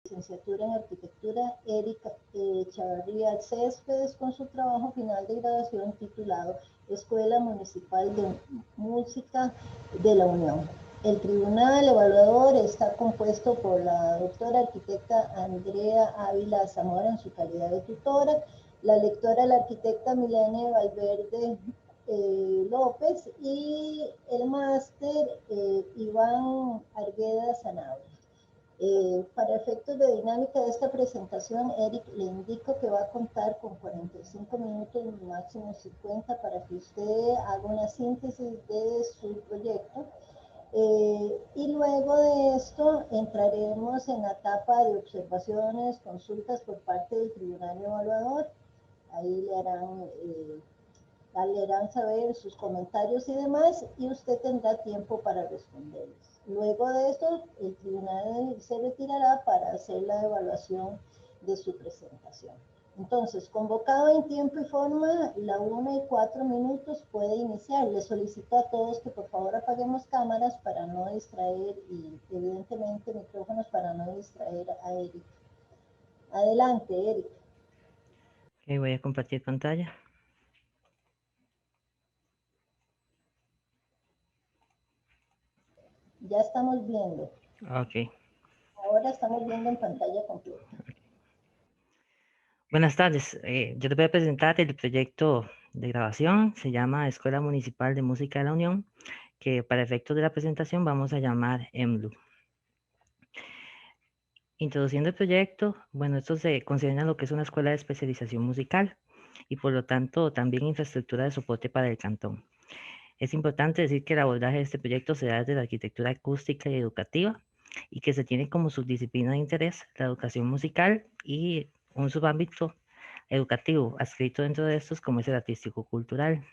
licenciatura en arquitectura, Erika Chavarría Céspedes, con su trabajo final de graduación titulado Escuela Municipal de Música de la Unión. El tribunal evaluador está compuesto por la doctora arquitecta Andrea Ávila Zamora en su calidad de tutora, la lectora la arquitecta Milene Valverde López y el máster Iván Argueda Sanabria. Para efectos de dinámica de esta presentación, Eric le indico que va a contar con 45 minutos, máximo 50, para que usted haga una síntesis de su proyecto. Y luego de esto entraremos en la etapa de observaciones, consultas por parte del tribunal evaluador. Ahí le harán saber sus comentarios y demás, y usted tendrá tiempo para responderles. Luego de esto, el tribunal se retirará para hacer la evaluación de su presentación. Entonces, convocado en tiempo y forma, la 1:04 puede iniciar. Les solicito a todos que por favor apaguemos cámaras para no distraer y evidentemente micrófonos para no distraer a Eric. Adelante, Eric. Ok, voy a compartir pantalla. Ya estamos viendo. Ok. Ahora estamos viendo en pantalla completa. Buenas tardes. Yo les voy a presentar el proyecto de grabación. Se llama Escuela Municipal de Música de la Unión, que para efectos de la presentación vamos a llamar EMLU. Introduciendo el proyecto, bueno, esto se considera lo que es una escuela de especialización musical y por lo tanto también infraestructura de soporte para el cantón. Es importante decir que el abordaje de este proyecto se da desde la arquitectura acústica y educativa y que se tiene como subdisciplina de interés la educación musical y un subámbito educativo adscrito dentro de estos como es el artístico-cultural.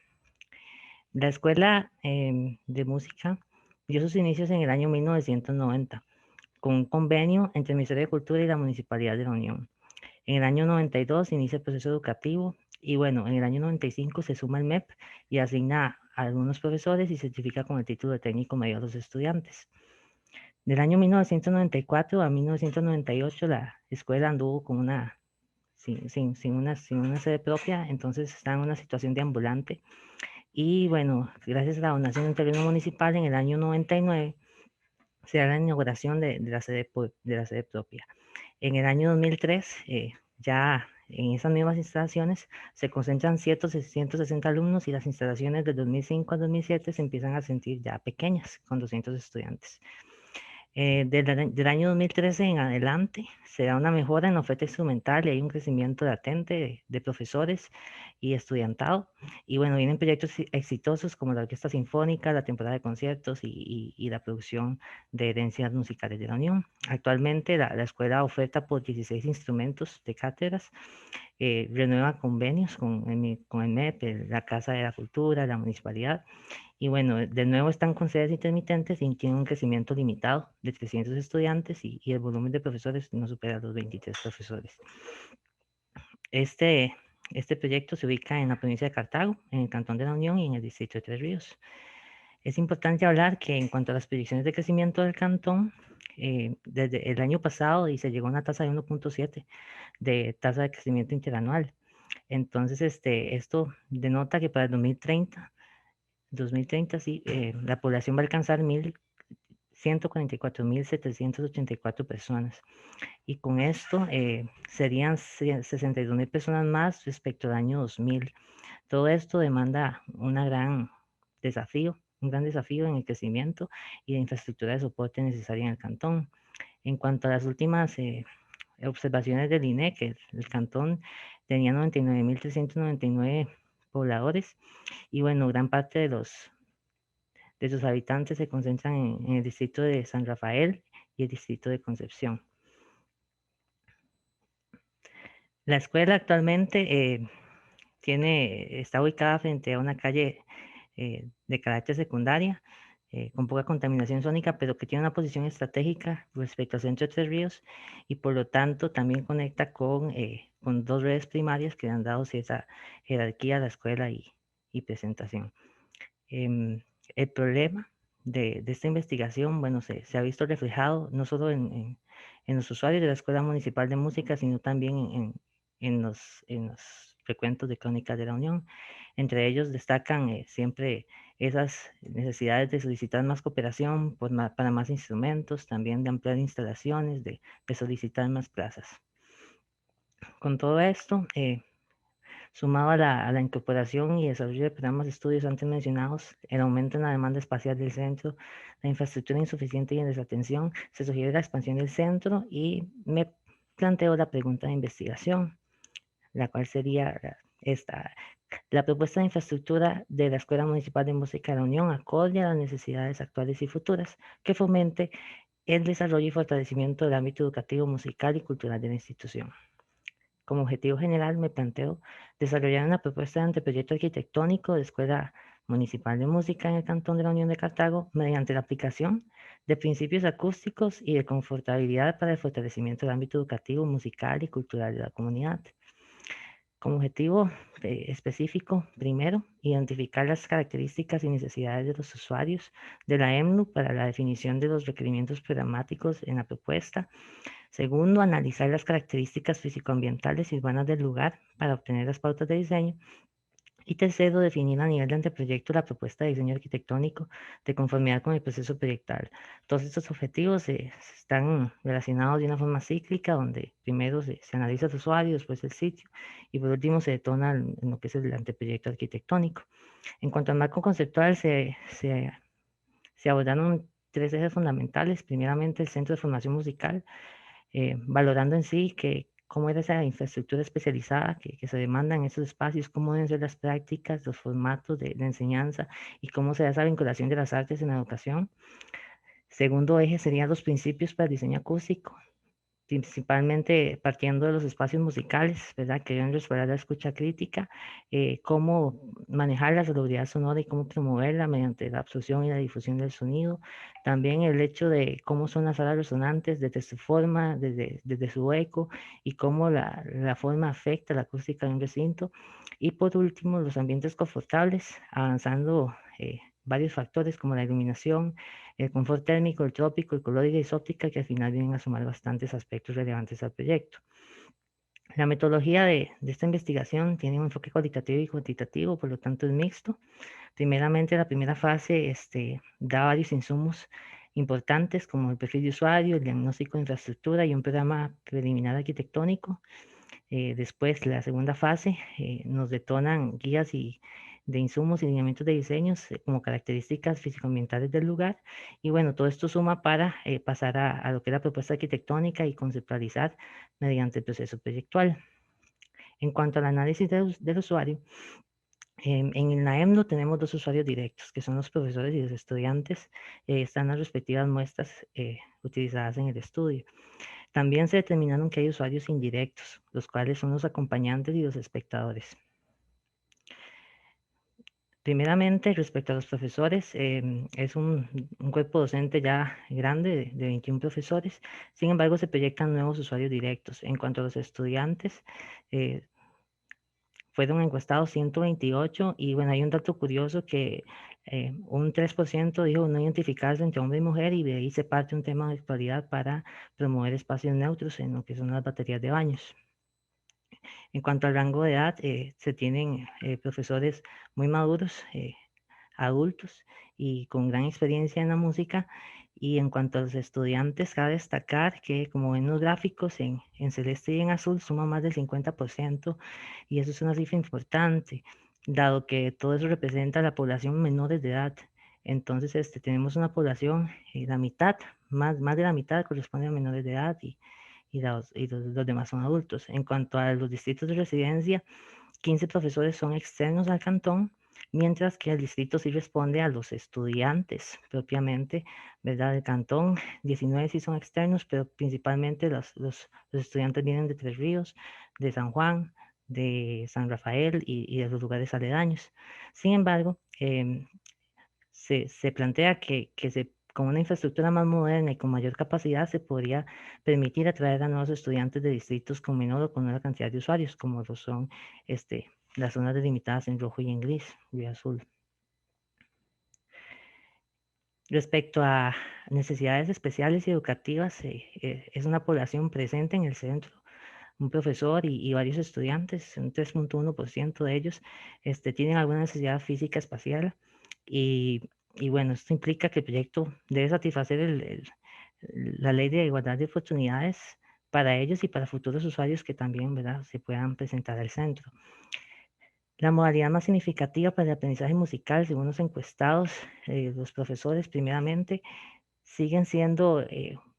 La Escuela de Música dio sus inicios en el año 1990 con un convenio entre el Ministerio de Cultura y la Municipalidad de la Unión. En el año 92 inicia el proceso educativo y bueno, en el año 95 se suma el MEP y asigna a algunos profesores y certifica con el título de técnico medio a los estudiantes. Del año 1994 a 1998 la escuela anduvo con sin una sede propia, entonces está en una situación de ambulante. Y bueno, gracias a la donación del terreno municipal en el año 99 se da la inauguración de la sede propia. En el año 2003, ya en esas mismas instalaciones se concentran 160 alumnos y las instalaciones del 2005 al 2007 se empiezan a sentir ya pequeñas, con 200 estudiantes. Del año 2013 en adelante se da una mejora en la oferta instrumental y hay un crecimiento latente de profesores y estudiantado. Y bueno, vienen proyectos exitosos como la Orquesta Sinfónica, la temporada de conciertos y la producción de herencias musicales de la Unión. Actualmente la escuela oferta por 16 instrumentos de cátedras, renueva convenios con el MEP, la Casa de la Cultura, la Municipalidad. Y bueno, de nuevo están con sedes intermitentes y tienen un crecimiento limitado de 300 estudiantes y el volumen de profesores no supera los 23 profesores. Este proyecto se ubica en la provincia de Cartago, en el Cantón de la Unión y en el distrito de Tres Ríos. Es importante hablar que en cuanto a las predicciones de crecimiento del cantón, desde el año pasado y se llegó a una tasa de 1.7 de tasa de crecimiento interanual. Entonces, esto denota que para el 2030 sí, la población va a alcanzar 144.784 personas. Y con esto serían 62.000 personas más respecto al año 2000. Todo esto demanda un gran desafío en el crecimiento y la infraestructura de soporte necesaria en el cantón. En cuanto a las últimas observaciones del INE, que el cantón tenía 99.399 pobladores y bueno, gran parte de sus habitantes se concentran en el distrito de San Rafael y el distrito de Concepción. La escuela actualmente está ubicada frente a una calle de carácter secundaria, con poca contaminación sónica, pero que tiene una posición estratégica respecto al centro de Tres Ríos y por lo tanto también conecta con dos redes primarias que han dado cierta jerarquía a la escuela y presentación. El problema de esta investigación, bueno, se ha visto reflejado no solo en en los usuarios de la Escuela Municipal de Música, sino también en los recuentos de Crónicas de la Unión. Entre ellos destacan siempre esas necesidades de solicitar más cooperación para más instrumentos, también de ampliar instalaciones, de solicitar más plazas. Con todo esto, sumado a la incorporación y desarrollo de programas de estudios antes mencionados, el aumento en la demanda espacial del centro, la infraestructura insuficiente y en desatención, se sugiere la expansión del centro y me planteo la pregunta de investigación, la cual sería esta. La propuesta de infraestructura de la Escuela Municipal de Música de la Unión acorde a las necesidades actuales y futuras que fomente el desarrollo y fortalecimiento del ámbito educativo, musical y cultural de la institución. Como objetivo general me planteo desarrollar una propuesta de anteproyecto arquitectónico de Escuela Municipal de Música en el Cantón de la Unión de Cartago mediante la aplicación de principios acústicos y de confortabilidad para el fortalecimiento del ámbito educativo, musical y cultural de la comunidad. Como objetivo específico, primero, identificar las características y necesidades de los usuarios de la EMNU para la definición de los requerimientos programáticos en la propuesta. Segundo, analizar las características físico-ambientales y urbanas del lugar para obtener las pautas de diseño. Y tercero, definir a nivel de anteproyecto la propuesta de diseño arquitectónico de conformidad con el proceso proyectal. Todos estos objetivos están relacionados de una forma cíclica, donde primero se analiza el usuario, después el sitio, y por último se detona en lo que es el anteproyecto arquitectónico. En cuanto al marco conceptual, se abordaron tres ejes fundamentales. Primeramente, el Centro de Formación Musical, valorando en sí cómo era esa infraestructura especializada que se demanda en esos espacios, cómo deben ser las prácticas, los formatos de enseñanza y cómo se da esa vinculación de las artes en la educación. Segundo eje serían los principios para el diseño acústico, principalmente partiendo de los espacios musicales, ¿verdad? Que deben respaldar la escucha crítica, cómo manejar la salubridad sonora y cómo promoverla mediante la absorción y la difusión del sonido. También el hecho de cómo son las salas resonantes desde su forma, desde su eco y cómo la forma afecta la acústica de un recinto. Y por último, los ambientes confortables, avanzando varios factores como la iluminación, el confort térmico, el trópico, el color y la isóptica, que al final vienen a sumar bastantes aspectos relevantes al proyecto. La metodología de esta investigación tiene un enfoque cualitativo y cuantitativo, por lo tanto es mixto. Primeramente, la primera fase da varios insumos importantes como el perfil de usuario, el diagnóstico de infraestructura y un programa preliminar arquitectónico. Después, la segunda fase, nos detonan guías de insumos y lineamientos de diseños como características físico-ambientales del lugar. Y bueno, todo esto suma para pasar a lo que es la propuesta arquitectónica y conceptualizar mediante el proceso proyectual. En cuanto al análisis del usuario, en la EMNO tenemos dos usuarios directos, que son los profesores y los estudiantes. Están las respectivas muestras utilizadas en el estudio. También se determinaron que hay usuarios indirectos, los cuales son los acompañantes y los espectadores. Primeramente, respecto a los profesores, es un cuerpo docente ya grande de 21 profesores. Sin embargo, se proyectan nuevos usuarios directos. En cuanto a los estudiantes, fueron encuestados 128 y bueno, hay un dato curioso que un 3% dijo no identificarse entre hombre y mujer, y de ahí se parte un tema de actualidad para promover espacios neutros en lo que son las baterías de baños. En cuanto al rango de edad, se tienen profesores muy maduros, adultos y con gran experiencia en la música. Y en cuanto a los estudiantes, cabe destacar que, como ven los gráficos, en celeste y en azul suma más del 50%, y eso es una cifra importante, dado que todo eso representa a la población menores de edad. Entonces, tenemos una población, la mitad, más de la mitad corresponde a menores de edad, y los demás son adultos. En cuanto a los distritos de residencia, 15 profesores son externos al cantón, mientras que el distrito sí responde a los estudiantes propiamente, ¿verdad? Del cantón. 19 sí son externos, pero principalmente los estudiantes vienen de Tres Ríos, de San Juan, de San Rafael y de los lugares aledaños. Sin embargo, se plantea que con una infraestructura más moderna y con mayor capacidad se podría permitir atraer a nuevos estudiantes de distritos con menor o con una cantidad de usuarios, como lo son las zonas delimitadas en rojo y en gris y azul. Respecto a necesidades especiales y educativas, es una población presente en el centro, un profesor y varios estudiantes, un 3.1% de ellos tienen alguna necesidad física espacial y bueno, esto implica que el proyecto debe satisfacer la ley de igualdad de oportunidades para ellos y para futuros usuarios que también, ¿verdad?, se puedan presentar al centro. La modalidad más significativa para el aprendizaje musical, según los encuestados, los profesores primeramente, siguen siendo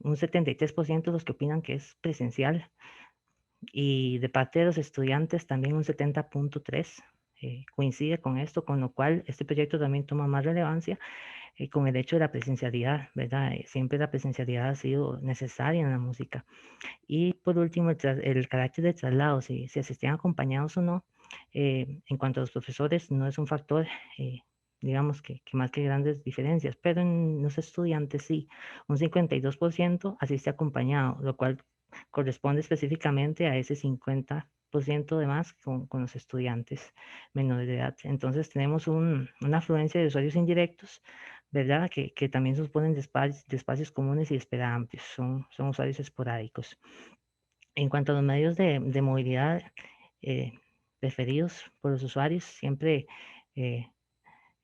un 73% los que opinan que es presencial y de parte de los estudiantes también un 70.3%. Coincide con esto, con lo cual este proyecto también toma más relevancia con el hecho de la presencialidad, ¿verdad? Siempre la presencialidad ha sido necesaria en la música. Y por último, el carácter de traslado, si asistían acompañados o no, en cuanto a los profesores, no es un factor, digamos, que más que grandes diferencias, pero en los estudiantes sí, un 52% asiste acompañado, lo cual corresponde específicamente a ese 50% de más con los estudiantes menores de edad. Entonces tenemos una afluencia de usuarios indirectos, ¿verdad? Que también suponen de espacios comunes y espera amplios, son usuarios esporádicos. En cuanto a los medios de movilidad eh, preferidos por los usuarios, siempre eh,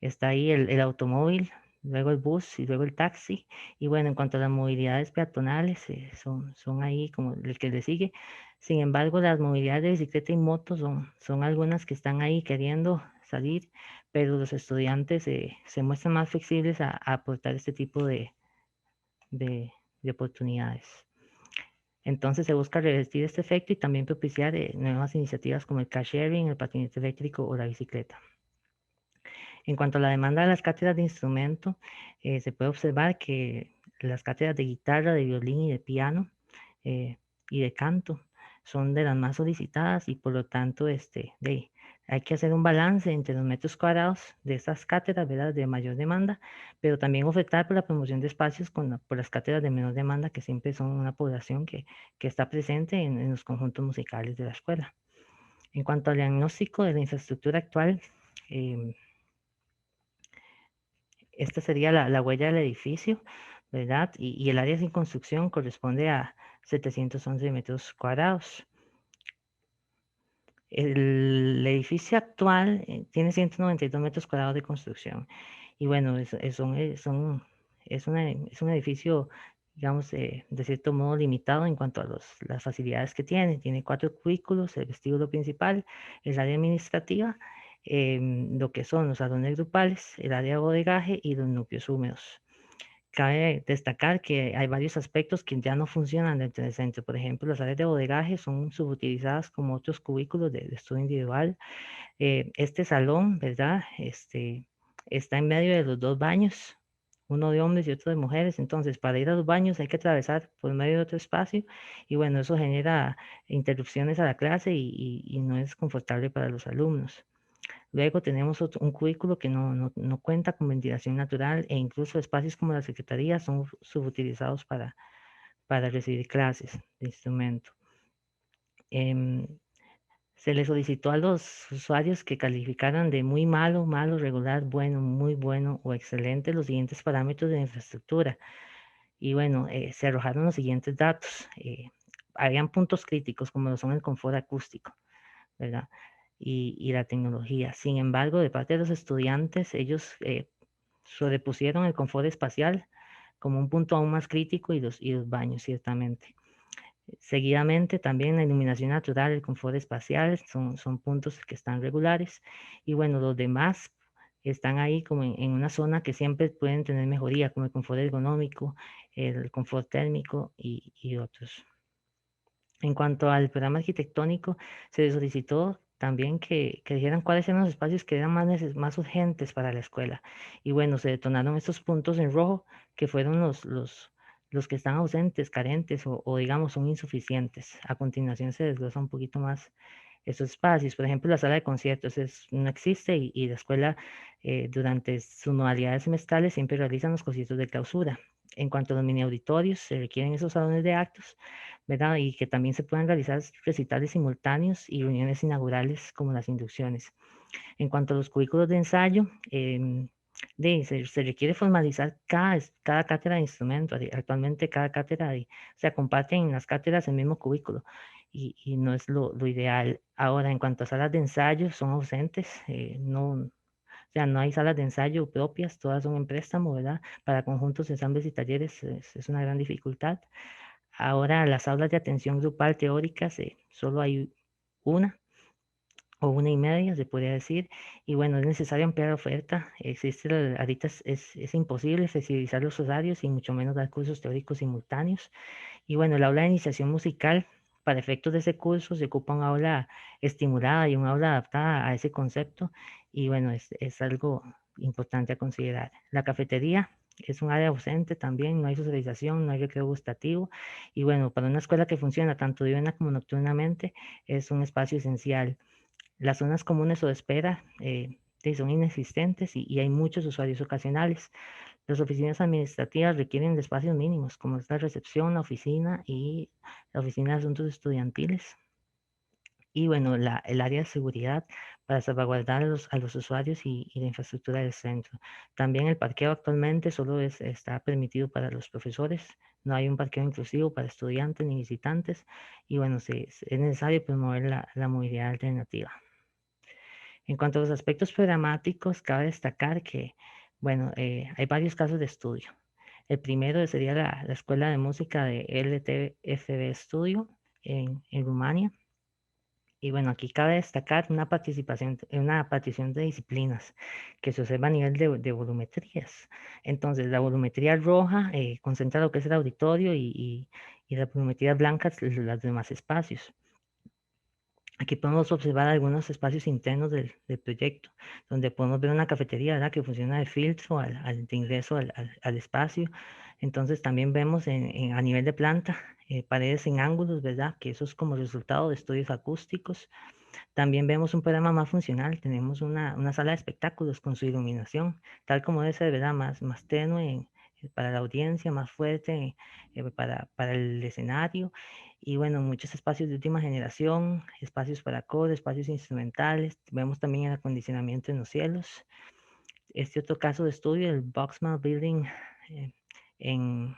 está ahí el automóvil, luego el bus y luego el taxi. Y bueno, en cuanto a las movilidades peatonales, son ahí como el que le sigue. Sin embargo, las movilidades de bicicleta y moto son algunas que están ahí queriendo salir, pero los estudiantes se muestran más flexibles a aportar este tipo de, de oportunidades. Entonces se busca revertir este efecto y también propiciar nuevas iniciativas como el car sharing, el patinete eléctrico o la bicicleta. En cuanto a la demanda de las cátedras de instrumento, se puede observar que las cátedras de guitarra, de violín y de piano y de canto son de las más solicitadas y por lo tanto hay que hacer un balance entre los metros cuadrados de estas cátedras, ¿verdad?, de mayor demanda, pero también ofertar por la promoción de espacios por las cátedras de menor demanda, que siempre son una población que está presente en los conjuntos musicales de la escuela. En cuanto al diagnóstico de la infraestructura actual, esta sería la huella del edificio, ¿verdad? Y el área sin construcción corresponde a 711 metros cuadrados. El edificio actual tiene 192 metros cuadrados de construcción. Y bueno, es un edificio, digamos, de cierto modo limitado en cuanto a las facilidades que tiene. Tiene 4 cubículos, el vestíbulo principal, el área administrativa, lo que son los salones grupales, el área de bodegaje y los núcleos húmedos. Cabe destacar que hay varios aspectos que ya no funcionan dentro del centro. Por ejemplo, las áreas de bodegaje son subutilizadas como otros cubículos de estudio individual. Este salón, ¿verdad? Está en medio de los 2 baños, uno de hombres y otro de mujeres. Entonces, para ir a los baños hay que atravesar por medio de otro espacio y bueno, eso genera interrupciones a la clase y no es confortable para los alumnos. Luego tenemos un cubículo que no cuenta con ventilación natural e incluso espacios como la secretaría son subutilizados para recibir clases de instrumento. Se le solicitó a los usuarios que calificaran de muy malo, malo, regular, bueno, muy bueno o excelente los siguientes parámetros de infraestructura. Y bueno, se arrojaron los siguientes datos. Habían puntos críticos como lo son el confort acústico, ¿verdad? Y la tecnología. Sin embargo, de parte de los estudiantes, ellos sobrepusieron el confort espacial como un punto aún más crítico y los baños, ciertamente. Seguidamente, también la iluminación natural, el confort espacial, son puntos que están regulares. Y bueno, los demás están ahí como en una zona que siempre pueden tener mejoría, como el confort ergonómico, el confort térmico y otros. En cuanto al programa arquitectónico, se les solicitó también que dijeran cuáles eran los espacios que eran más urgentes para la escuela. Y bueno, se detonaron estos puntos en rojo, que fueron los que están ausentes, carentes o digamos son insuficientes. A continuación se desglosa un poquito más estos espacios. Por ejemplo, la sala de conciertos no existe y la escuela durante sus modalidades semestrales siempre realizan los conciertos de clausura. En cuanto a los mini auditorios, se requieren esos salones de actos, ¿verdad? Y que también se puedan realizar recitales simultáneos y reuniones inaugurales como las inducciones. En cuanto a los cubículos de ensayo, Se requiere formalizar cada cátedra de instrumento. Actualmente cada cátedra, se comparten en las cátedras el mismo cubículo y no es lo ideal. Ahora, en cuanto a salas de ensayo, son ausentes, no, o sea, no hay salas de ensayo propias, todas son en préstamo, ¿verdad? Para conjuntos, ensambles y talleres es una gran dificultad. Ahora, las aulas de atención grupal teóricas, solo hay una o una y media, se podría decir. Y bueno, es necesario ampliar la oferta. Ahorita es imposible flexibilizar los horarios y mucho menos dar cursos teóricos simultáneos. Y bueno, el aula de iniciación musical, para efectos de ese curso, se ocupa un aula estimulada y un aula adaptada a ese concepto. Y bueno, es algo importante a considerar. La cafetería es un área ausente también, no hay socialización, no hay recreo gustativo. Y bueno, para una escuela que funciona tanto diurna como nocturnamente, es un espacio esencial. Las zonas comunes o de espera son inexistentes y hay muchos usuarios ocasionales. Las oficinas administrativas requieren de espacios mínimos, como es la recepción, la oficina y la oficina de asuntos estudiantiles. Y bueno, el área de seguridad para salvaguardar a los usuarios y la infraestructura del centro. También el parqueo actualmente solo está permitido para los profesores. No hay un parqueo inclusivo para estudiantes ni visitantes. Y bueno, es necesario promover la movilidad alternativa. En cuanto a los aspectos programáticos, cabe destacar que, bueno, hay varios casos de estudio. El primero sería la Escuela de Música de LTFB Studio en Rumania. Y bueno, aquí cabe destacar una partición de disciplinas que se observa a nivel de volumetrías. Entonces, la volumetría roja concentra lo que es el auditorio y las volumetrías blancas los demás espacios. Aquí podemos observar algunos espacios internos del proyecto, donde podemos ver una cafetería, ¿verdad?, que funciona de filtro de ingreso al espacio. Entonces también vemos a nivel de planta paredes en ángulos, ¿verdad?, que eso es como resultado de estudios acústicos. También vemos un programa más funcional, tenemos una sala de espectáculos con su iluminación, tal como debe ser, ¿verdad?, más tenue para la audiencia, más fuerte para el escenario. Y bueno, muchos espacios de última generación, espacios para coro, espacios instrumentales. Vemos también el acondicionamiento en los cielos. Este otro caso de estudio, el Boxman Building eh, en,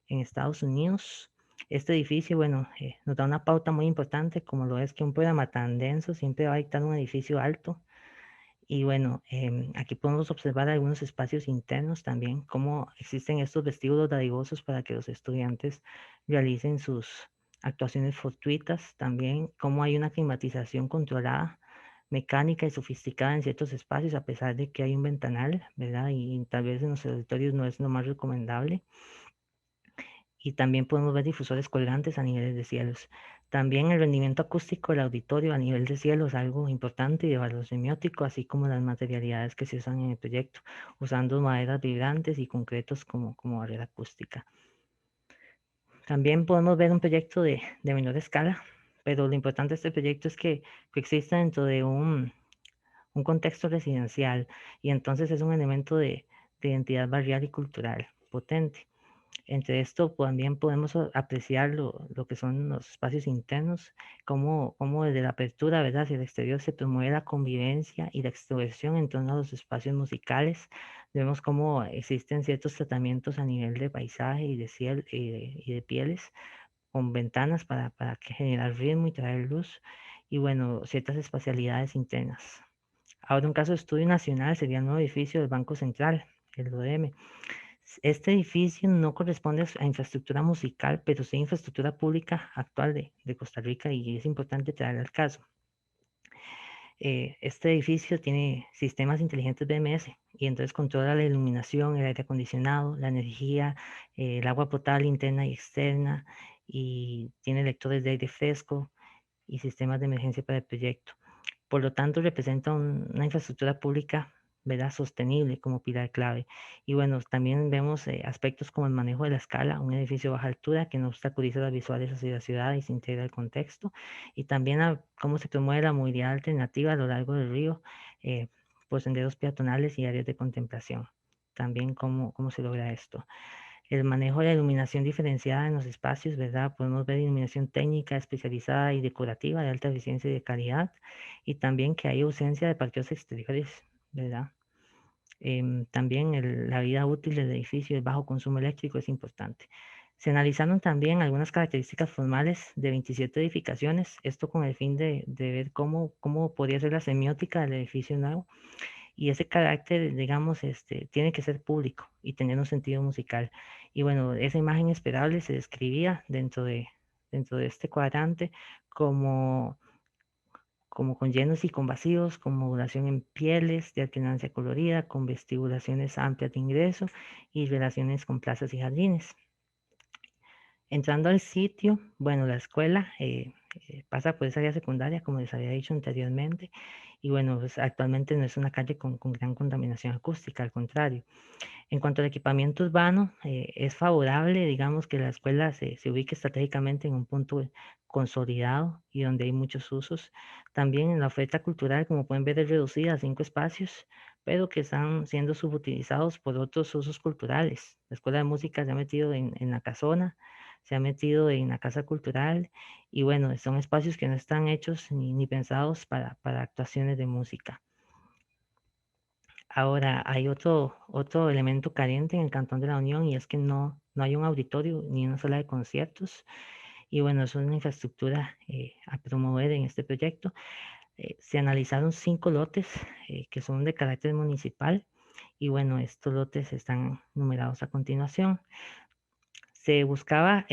en Estados Unidos. Este edificio, bueno, nos da una pauta muy importante, como lo es que un programa tan denso siempre va a dictar un edificio alto. Y bueno, aquí podemos observar algunos espacios internos también, cómo existen estos vestíbulos dadivosos para que los estudiantes realicen sus actuaciones fortuitas. También cómo hay una climatización controlada, mecánica y sofisticada en ciertos espacios, a pesar de que hay un ventanal, ¿verdad? Y tal vez en los auditorios no es lo más recomendable. Y también podemos ver difusores colgantes a niveles de cielos. También el rendimiento acústico del auditorio a nivel de cielo es algo importante y de valor semiótico, así como las materialidades que se usan en el proyecto, usando maderas vibrantes y concretos como barrera acústica. También podemos ver un proyecto de menor escala, pero lo importante de este proyecto es que exista dentro de un contexto residencial y entonces es un elemento de identidad barrial y cultural potente. Entre esto también podemos apreciar lo que son los espacios internos, cómo desde la apertura, ¿verdad?, hacia el exterior se promueve la convivencia y la extroversión en torno a los espacios musicales. Vemos cómo existen ciertos tratamientos a nivel de paisaje y de cielo y de pieles, con ventanas para generar ritmo y traer luz, y bueno, ciertas espacialidades internas. Ahora un caso de estudio nacional sería el nuevo edificio del Banco Central, el ODM. Este edificio no corresponde a infraestructura musical, pero sí a infraestructura pública actual de Costa Rica y es importante traer al caso. Este edificio tiene sistemas inteligentes BMS y entonces controla la iluminación, el aire acondicionado, la energía, el agua potable interna y externa, y tiene lectores de aire fresco y sistemas de emergencia para el proyecto. Por lo tanto, representa una infraestructura pública, ¿verdad?, sostenible como pilar clave. Y bueno, también vemos aspectos como el manejo de la escala, un edificio de baja altura que no obstaculiza las visuales hacia la ciudad y se integra al contexto. Y también cómo se promueve la movilidad alternativa a lo largo del río por senderos peatonales y áreas de contemplación. También cómo se logra esto. El manejo de la iluminación diferenciada en los espacios, ¿verdad? Podemos ver iluminación técnica especializada y decorativa de alta eficiencia y de calidad, y también que hay ausencia de parqueos exteriores, ¿verdad? También la vida útil del edificio, el bajo consumo eléctrico es importante. Se analizaron también algunas características formales de 27 edificaciones, esto con el fin de ver cómo podría ser la semiótica del edificio nuevo. Y ese carácter, digamos, tiene que ser público y tener un sentido musical. Y bueno, esa imagen esperable se describía dentro de este cuadrante como con llenos y con vacíos, con modulación en pieles de alternancia colorida, con vestibulaciones amplias de ingreso y relaciones con plazas y jardines. Entrando al sitio, bueno, la escuela pasa por esa área secundaria, como les había dicho anteriormente, y bueno, pues actualmente no es una calle con gran contaminación acústica, al contrario. En cuanto al equipamiento urbano, es favorable, digamos, que la escuela se ubique estratégicamente en un punto consolidado y donde hay muchos usos. También en la oferta cultural, como pueden ver, es reducida a 5 espacios, pero que están siendo subutilizados por otros usos culturales. La Escuela de Música se ha metido en la casona, se ha metido en la casa cultural y bueno, son espacios que no están hechos ni pensados para actuaciones de música. Ahora, hay otro elemento carente en el Cantón de la Unión y es que no hay un auditorio ni una sala de conciertos. Y bueno, eso es una infraestructura a promover en este proyecto. Se analizaron 5 lotes que son de carácter municipal y bueno, estos lotes están numerados a continuación. Se buscaba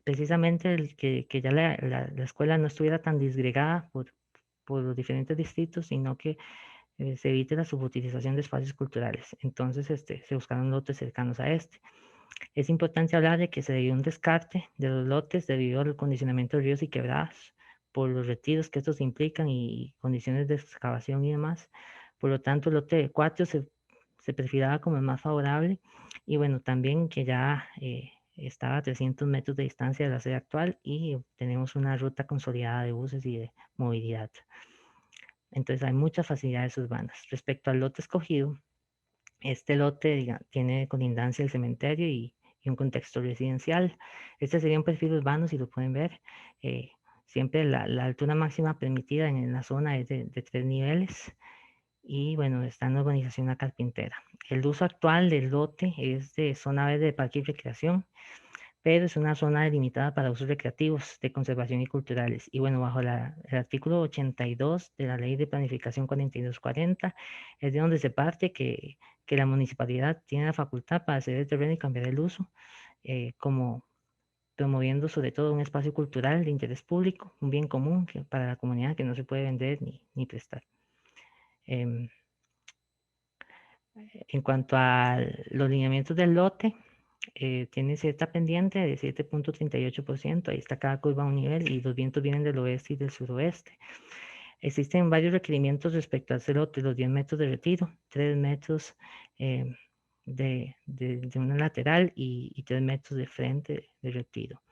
precisamente que ya la escuela no estuviera tan disgregada por los diferentes distritos, sino que se evite la subutilización de espacios culturales. Entonces, se buscaron lotes cercanos a este. Es importante hablar de que se dio un descarte de los lotes debido al condicionamiento de ríos y quebradas, por los retiros que estos implican y condiciones de excavación y demás. Por lo tanto, el lote 4 se perfilaba como el más favorable y bueno, también que ya estaba a 300 metros de distancia de la sede actual y tenemos una ruta consolidada de buses y de movilidad. Entonces hay muchas facilidades urbanas. Respecto al lote escogido, este lote tiene colindancia el cementerio y un contexto residencial. Este sería un perfil urbano, si lo pueden ver. Eh, Siempre la altura máxima permitida en la zona es de 3 niveles. Y bueno, está en la urbanización La Carpintera. El uso actual del lote es de zona verde de parque y recreación, pero es una zona delimitada para usos recreativos, de conservación y culturales. Y bueno, bajo el artículo 82 de la Ley de Planificación 4240, es de donde se parte que la municipalidad tiene la facultad para ceder el terreno y cambiar el uso, como promoviendo sobre todo un espacio cultural de interés público, un bien común para la comunidad que no se puede vender ni prestar. Em, en cuanto a los lineamientos del lote, tiene cierta pendiente de 7.38%, ahí está cada curva a un nivel y los vientos vienen del oeste y del suroeste. Existen varios requerimientos respecto al celote, los 10 metros de retiro, 3 metros de una lateral y 3 metros de frente de retiro.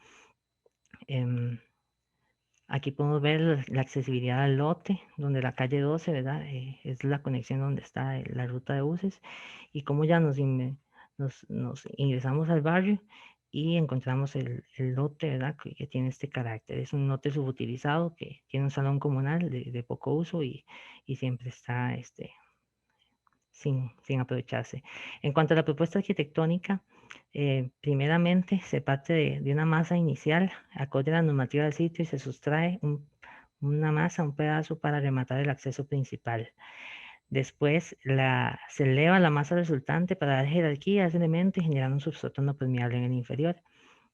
Aquí podemos ver la accesibilidad al lote, donde la calle 12, ¿verdad? Es la conexión donde está la ruta de buses y cómo ya nos ingresamos al barrio y encontramos el lote, ¿verdad? Que tiene este carácter. Es un lote subutilizado que tiene un salón comunal de poco uso y siempre está sin aprovecharse. En cuanto a la propuesta arquitectónica, primeramente se parte de una masa inicial acorde a la normativa del sitio y se sustrae una masa, un pedazo para rematar el acceso principal. Después se eleva la masa resultante para dar jerarquía a ese elemento y generar un substrato no permeable en el inferior.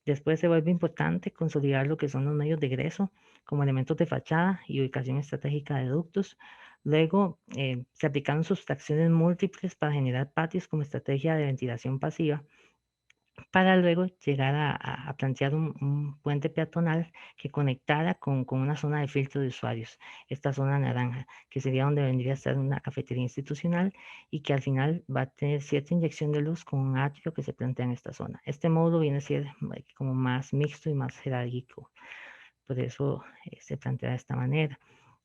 Después se vuelve importante consolidar lo que son los medios de egreso como elementos de fachada y ubicación estratégica de ductos. Luego se aplicaron sustracciones múltiples para generar patios como estrategia de ventilación pasiva, para luego llegar a plantear un puente peatonal que conectara con una zona de filtro de usuarios, esta zona naranja, que sería donde vendría a estar una cafetería institucional y que al final va a tener cierta inyección de luz con un atrio que se plantea en esta zona. Este módulo viene a ser como más mixto y más jerárquico, por eso se plantea de esta manera.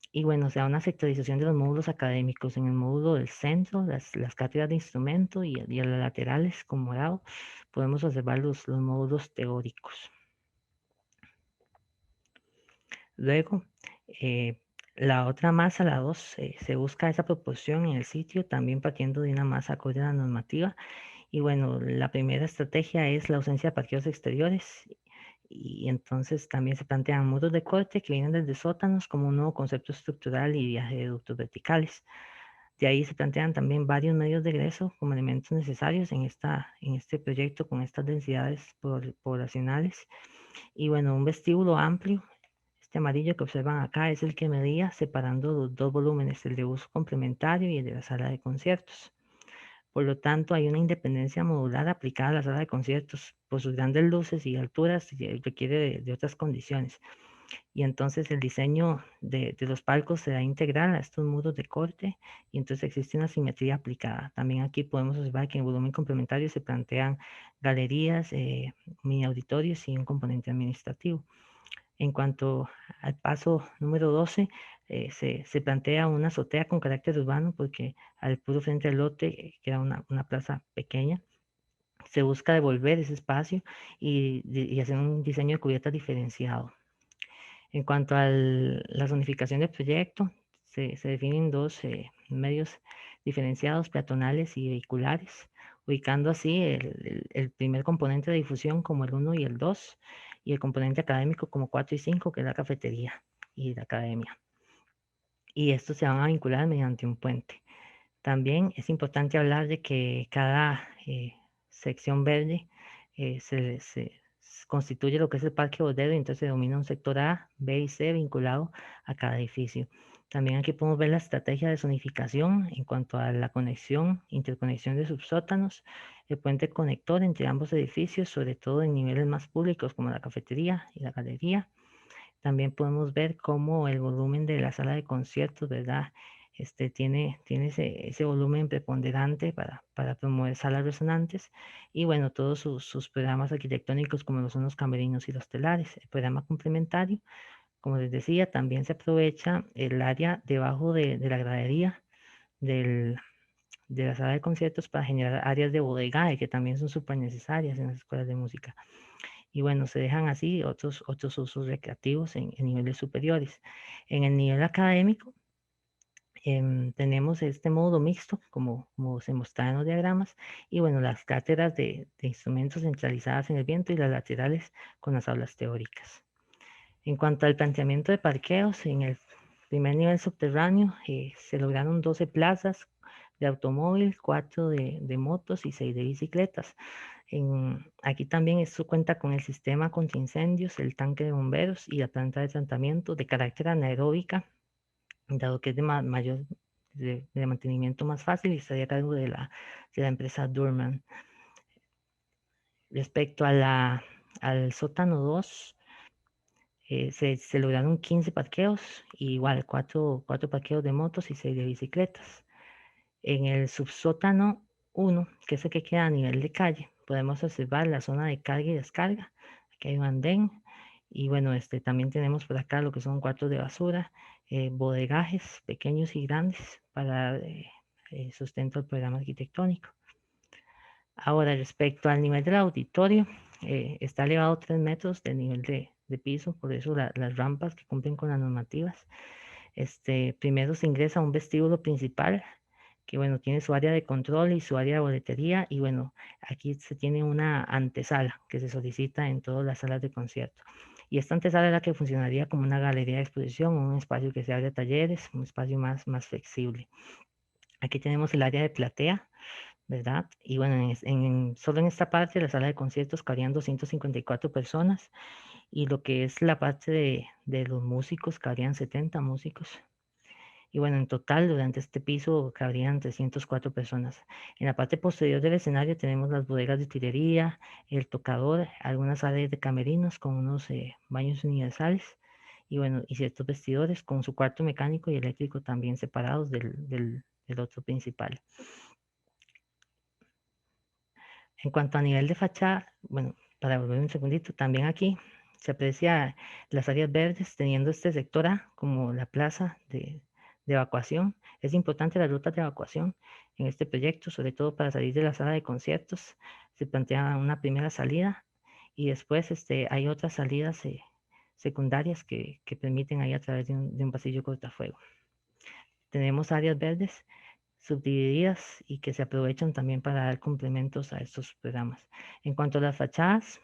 Y bueno, se da una sectorización de los módulos académicos. En el módulo del centro, las cátedras de instrumento y a las laterales con morado, podemos observar los módulos teóricos. Luego, La otra masa, la 2, se busca esa proporción en el sitio, también partiendo de una masa acorde a la normativa. Y bueno, la primera estrategia es la ausencia de parqueos exteriores. Y entonces también se plantean muros de corte que vienen desde sótanos como un nuevo concepto estructural y viaje de ductos verticales. De ahí se plantean también varios medios de egreso como elementos necesarios en este proyecto con estas densidades poblacionales. Y bueno, un vestíbulo amplio, este amarillo que observan acá es el que medía separando los dos volúmenes, el de uso complementario y el de la sala de conciertos. Por lo tanto, hay una independencia modular aplicada a la sala de conciertos. Por sus grandes luces y alturas requiere de otras condiciones. Y entonces el diseño de los palcos se da integral a estos muros de corte y entonces existe una simetría aplicada. También aquí podemos observar que en el volumen complementario se plantean galerías, mini auditorios y un componente administrativo. En cuanto al paso número 12, se plantea una azotea con carácter urbano porque al puro frente del lote queda una plaza pequeña. Se busca devolver ese espacio y hacer un diseño de cubiertas diferenciado. En cuanto a la zonificación del proyecto, se definen dos medios diferenciados, peatonales y vehiculares, ubicando así el primer componente de difusión como el 1 y el 2, y el componente académico como 4 y 5, que es la cafetería y la academia. Y estos se van a vincular mediante un puente. También es importante hablar de que cada sección verde se constituye lo que es el parque bordero y entonces se domina un sector A, B y C vinculado a cada edificio. También aquí podemos ver la estrategia de zonificación en cuanto a la conexión, interconexión de subsótanos, el puente conector entre ambos edificios, sobre todo en niveles más públicos como la cafetería y la galería. También podemos ver cómo el volumen de la sala de conciertos, ¿verdad? Tiene ese volumen preponderante para promover salas resonantes y bueno, todos sus programas arquitectónicos como lo son los camerinos y los telares. El programa complementario, como les decía, también se aprovecha el área debajo de la gradería de la sala de conciertos para generar áreas de bodegaje que también son súper necesarias en las escuelas de música. Y bueno, se dejan así otros usos recreativos en niveles superiores. En el nivel académico, tenemos este módulo mixto, como se mostraba en los diagramas, y bueno, las cátedras de instrumentos centralizadas en el viento y las laterales con las aulas teóricas. En cuanto al planteamiento de parqueos, en el primer nivel subterráneo se lograron 12 plazas de automóvil, 4 de motos y 6 de bicicletas. Aquí también esto cuenta con el sistema contra incendios, el tanque de bomberos y la planta de tratamiento de carácter anaeróbica, dado que es de mantenimiento más fácil y estaría a cargo de la empresa Durman. Respecto al sótano 2, se lograron 15 parqueos, igual 4 parqueos de motos y 6 de bicicletas. En el subsótano 1, que es el que queda a nivel de calle, podemos observar la zona de carga y descarga. Aquí hay un andén. Y bueno, también tenemos por acá lo que son cuartos de basura, bodegajes pequeños y grandes para sustento del programa arquitectónico. Ahora, respecto al nivel del auditorio, está elevado 3 metros del nivel de piso, por eso las rampas que cumplen con las normativas. Primero se ingresa a un vestíbulo principal, que bueno, tiene su área de control y su área de boletería, y bueno, aquí se tiene una antesala que se solicita en todas las salas de concierto. Y esta antesala es la que funcionaría como una galería de exposición, un espacio que se abre a talleres, un espacio más flexible. Aquí tenemos el área de platea, ¿verdad? Y bueno, solo en esta parte, la sala de conciertos cabrían 254 personas y lo que es la parte de los músicos, cabrían 70 músicos. Y bueno, en total, durante este piso cabrían 304 personas. En la parte posterior del escenario tenemos las bodegas de utilería, el tocador, algunas áreas de camerinos con unos baños universales y bueno, y ciertos vestidores con su cuarto mecánico y eléctrico también separados del otro principal. En cuanto a nivel de fachada, bueno, para volver un segundito, también aquí se aprecia las áreas verdes teniendo este sector A como la plaza de evacuación. Es importante la ruta de evacuación en este proyecto, sobre todo para salir de la sala de conciertos. Se plantea una primera salida y después hay otras salidas secundarias que permiten ahí a través de un pasillo cortafuego. Tenemos áreas verdes subdivididas y que se aprovechan también para dar complementos a estos programas. En cuanto a las fachadas,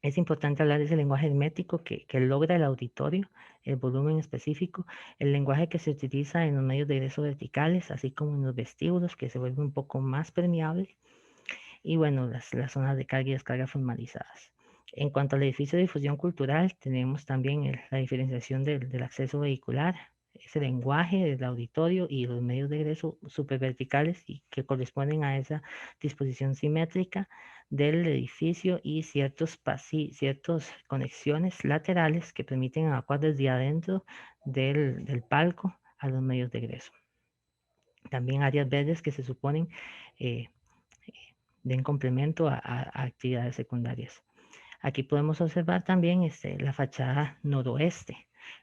es importante hablar de ese lenguaje hermético que logra el auditorio, el volumen específico, el lenguaje que se utiliza en los medios de egreso verticales, así como en los vestíbulos, que se vuelve un poco más permeable, y bueno, las zonas de carga y descarga formalizadas. En cuanto al edificio de difusión cultural, tenemos también la diferenciación del acceso vehicular, ese lenguaje del auditorio y los medios de egreso superverticales y que corresponden a esa disposición simétrica del edificio y ciertas conexiones laterales que permiten evacuar desde adentro del palco a los medios de egreso. También áreas verdes que se suponen den complemento a actividades secundarias. Aquí podemos observar también la fachada noroeste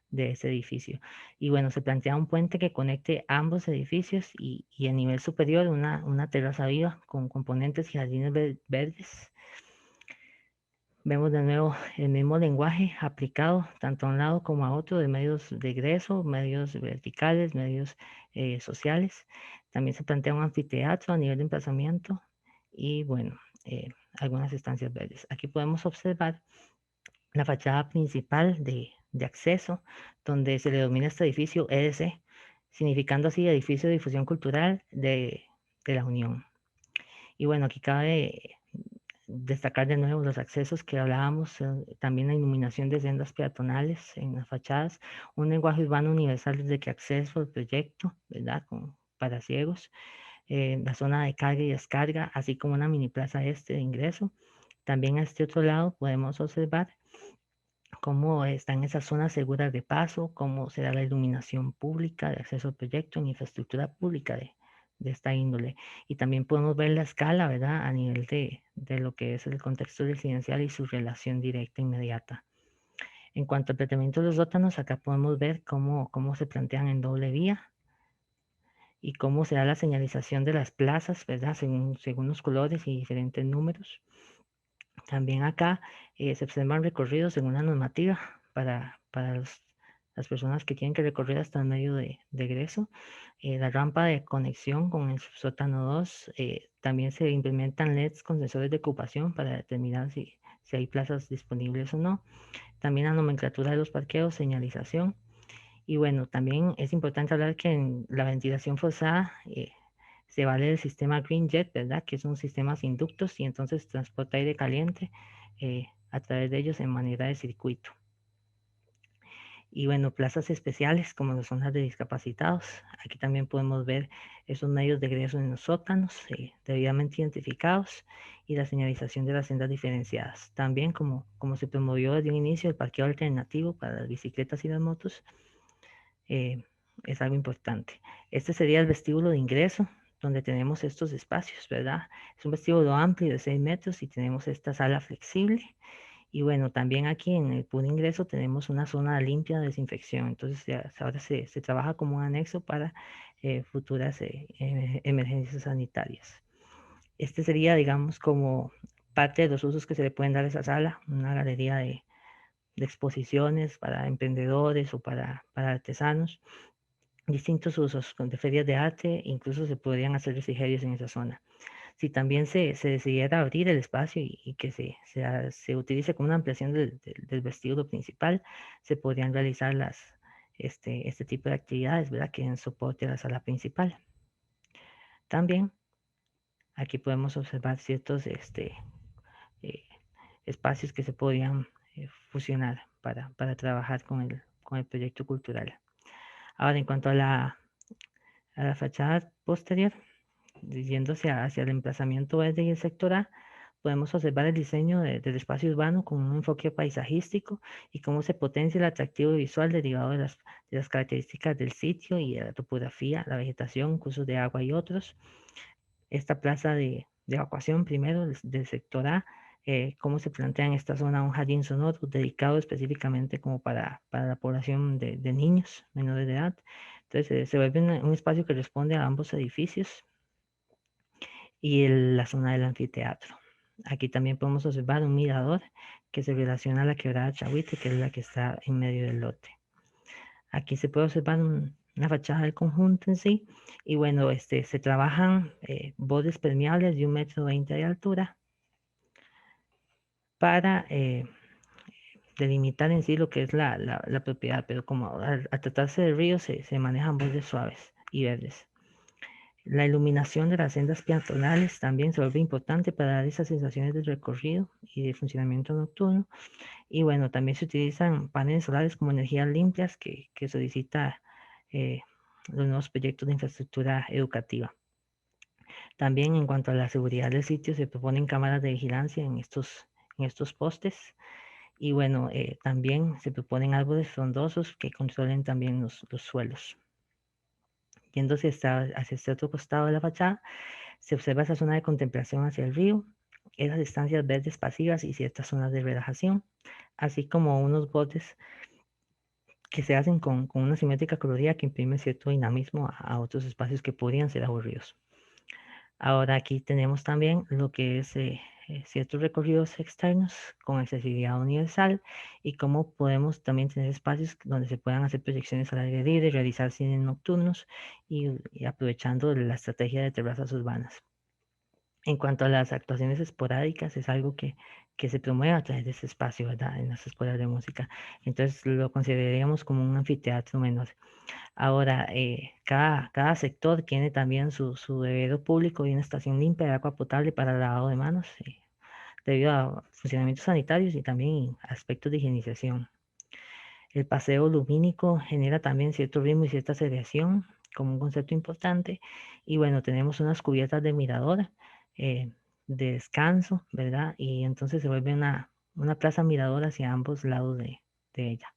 de ese edificio. Y bueno, se plantea un puente que conecte ambos edificios y a nivel superior una terraza viva con componentes y jardines verdes. Vemos de nuevo el mismo lenguaje aplicado tanto a un lado como a otro de medios de egreso, medios verticales, medios sociales. También se plantea un anfiteatro a nivel de emplazamiento y bueno, algunas estancias verdes. Aquí podemos observar la fachada principal de acceso, donde se le denomina este edificio EDC, significando así Edificio de Difusión Cultural de la Unión. Y bueno, aquí cabe destacar de nuevo los accesos que hablábamos, también la iluminación de sendas peatonales en las fachadas, un lenguaje urbano universal desde que acceso al proyecto, ¿verdad? Para ciegos, la zona de carga y descarga, así como una mini plaza este de ingreso. También a este otro lado podemos observar cómo están esas zonas seguras de paso, cómo será la iluminación pública de acceso al proyecto en infraestructura pública de esta índole. Y también podemos ver la escala, ¿verdad? A nivel de lo que es el contexto residencial y su relación directa inmediata. En cuanto al planteamiento de los sótanos, acá podemos ver cómo se plantean en doble vía y cómo se da la señalización de las plazas, ¿verdad? Según los colores y diferentes números. También acá se observan recorridos según la normativa para las personas que tienen que recorrer hasta el medio de egreso. La rampa de conexión con el sótano 2, también se implementan LEDs con sensores de ocupación para determinar si hay plazas disponibles o no. También la nomenclatura de los parqueos, señalización. Y bueno, también es importante hablar que en la ventilación forzada se vale el sistema GreenJet, ¿verdad? Que son sistemas inductos y entonces transporta aire caliente a través de ellos en manera de circuito. Y bueno, plazas especiales como las zonas de discapacitados. Aquí también podemos ver esos medios de egreso en los sótanos debidamente identificados y la señalización de las sendas diferenciadas. También como se promovió desde un inicio el parqueo alternativo para las bicicletas y las motos, es algo importante. Este sería el vestíbulo de ingreso, donde tenemos estos espacios, ¿verdad? Es un vestíbulo amplio de 6 metros y tenemos esta sala flexible. Y bueno, también aquí en el puro ingreso tenemos una zona limpia de desinfección. Entonces ahora se trabaja como un anexo para futuras emergencias sanitarias. Este sería, digamos, como parte de los usos que se le pueden dar a esa sala, una galería de exposiciones para emprendedores o para artesanos, distintos usos, de ferias de arte, incluso se podrían hacer refrigerios en esa zona. Si también se decidiera abrir el espacio y que se utilice como una ampliación del vestíbulo principal, se podrían realizar este tipo de actividades, ¿verdad? Que en soporte a la sala principal. También aquí podemos observar ciertos eh, espacios que se podrían fusionar para trabajar con el proyecto cultural. Ahora, en cuanto a la fachada posterior, yéndose hacia el emplazamiento verde y el sector A, podemos observar el diseño del espacio urbano con un enfoque paisajístico y cómo se potencia el atractivo visual derivado de las características del sitio y de la topografía, la vegetación, cursos de agua y otros. Esta plaza de evacuación primero del sector A, cómo se plantea en esta zona un jardín sonoro dedicado específicamente como para la población de niños menores de edad. Entonces se vuelve un espacio que responde a ambos edificios y la zona del anfiteatro. Aquí también podemos observar un mirador que se relaciona a la quebrada Chahuite, que es la que está en medio del lote. Aquí se puede observar una fachada del conjunto en sí. Y bueno, se trabajan bordes permeables de 1,20 m de altura para delimitar en sí lo que es la propiedad, pero como al tratarse de ríos se manejan bordes suaves y verdes. La iluminación de las sendas peatonales también se vuelve importante para dar esas sensaciones de recorrido y de funcionamiento nocturno. Y bueno, también se utilizan paneles solares como energías limpias que solicita los nuevos proyectos de infraestructura educativa. También en cuanto a la seguridad del sitio, se proponen cámaras de vigilancia en estos postes. Y bueno, también se proponen árboles frondosos que controlen también los suelos. Yéndose hacia este otro costado de la fachada, se observa esa zona de contemplación hacia el río, esas estancias verdes pasivas y ciertas zonas de relajación, así como unos bordes que se hacen con una simétrica colorida que imprime cierto dinamismo a otros espacios que podrían ser aburridos. Ahora aquí tenemos también lo que es ciertos recorridos externos con accesibilidad universal y cómo podemos también tener espacios donde se puedan hacer proyecciones al aire libre, realizar cines nocturnos y aprovechando la estrategia de terrazas urbanas. En cuanto a las actuaciones esporádicas, es algo que se promueve a través de este espacio, ¿verdad? En las escuelas de música. Entonces lo consideraríamos como un anfiteatro menor. Ahora, cada sector tiene también su bebedero público y una estación limpia de agua potable para el lavado de manos, debido a funcionamientos sanitarios y también aspectos de higienización. El paseo lumínico genera también cierto ritmo y cierta segregación como un concepto importante. Y bueno, tenemos unas cubiertas de mirador, eh, de descanso, ¿verdad? Y entonces se vuelve una plaza mirador hacia ambos lados de ella.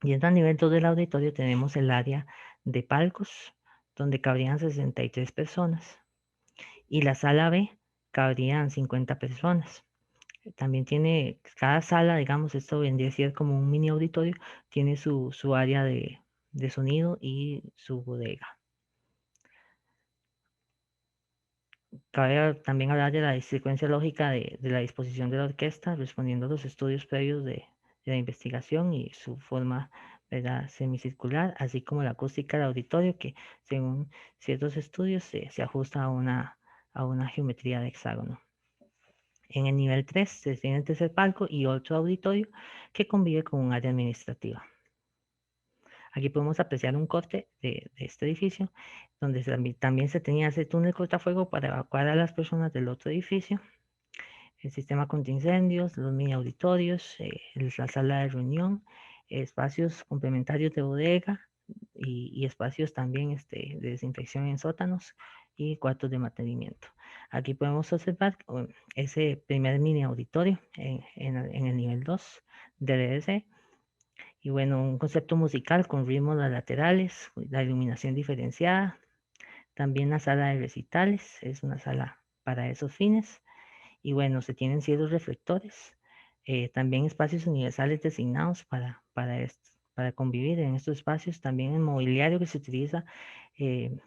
Y en el nivel 2 del auditorio tenemos el área de palcos, donde cabrían 63 personas. Y la sala B cabrían 50 personas. También tiene, cada sala, digamos, esto vendría a ser como un mini auditorio, tiene su área de sonido y su bodega. Cabe también hablar de la secuencia lógica de la disposición de la orquesta, respondiendo a los estudios previos de la investigación y su forma, ¿verdad?, semicircular, así como la acústica del auditorio, que según ciertos estudios se ajusta a una geometría de hexágono. En el nivel 3 se tiene el tercer palco y otro auditorio que convive con un área administrativa. Aquí podemos apreciar un corte de este edificio, donde también se tenía ese túnel cortafuego para evacuar a las personas del otro edificio, el sistema contra incendios, los mini auditorios, la sala de reunión, espacios complementarios de bodega y espacios también de desinfección en sótanos y cuartos de mantenimiento. Aquí podemos observar ese primer mini auditorio en el nivel 2 del EDC. Y bueno, un concepto musical con ritmos laterales, la iluminación diferenciada. También la sala de recitales, es una sala para esos fines. Y bueno, se tienen ciertos reflectores. También espacios universales designados para convivir en estos espacios. También el mobiliario que se utiliza eh,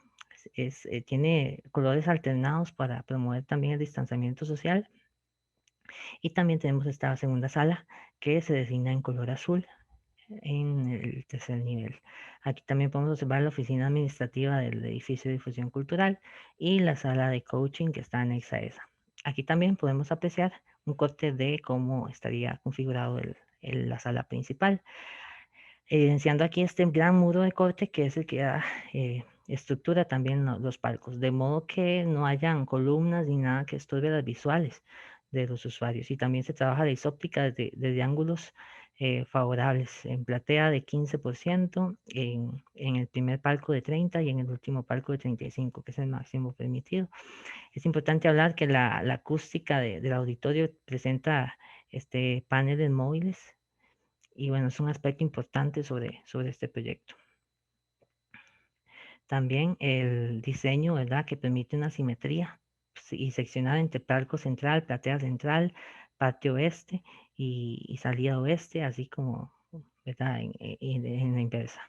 tiene colores alternados para promover también el distanciamiento social. Y también tenemos esta segunda sala que se designa en color azul en el tercer nivel. Aquí también podemos observar la oficina administrativa del edificio de difusión cultural y la sala de coaching que está anexa a esa. Aquí también podemos apreciar un corte de cómo estaría configurado la sala principal, evidenciando aquí este gran muro de corte que es el que da estructura también los palcos, de modo que no hayan columnas ni nada que estorbe las visuales de los usuarios. Y también se trabaja la isóptica desde ángulos favorables, en platea de 15%, en el primer palco de 30% y en el último palco de 35%, que es el máximo permitido. Es importante hablar que la acústica del auditorio presenta paneles móviles y bueno, es un aspecto importante sobre este proyecto. También el diseño, ¿verdad?, que permite una simetría y seccionar entre palco central, platea central, patio oeste y salida oeste, así como, ¿verdad?, en la inversa.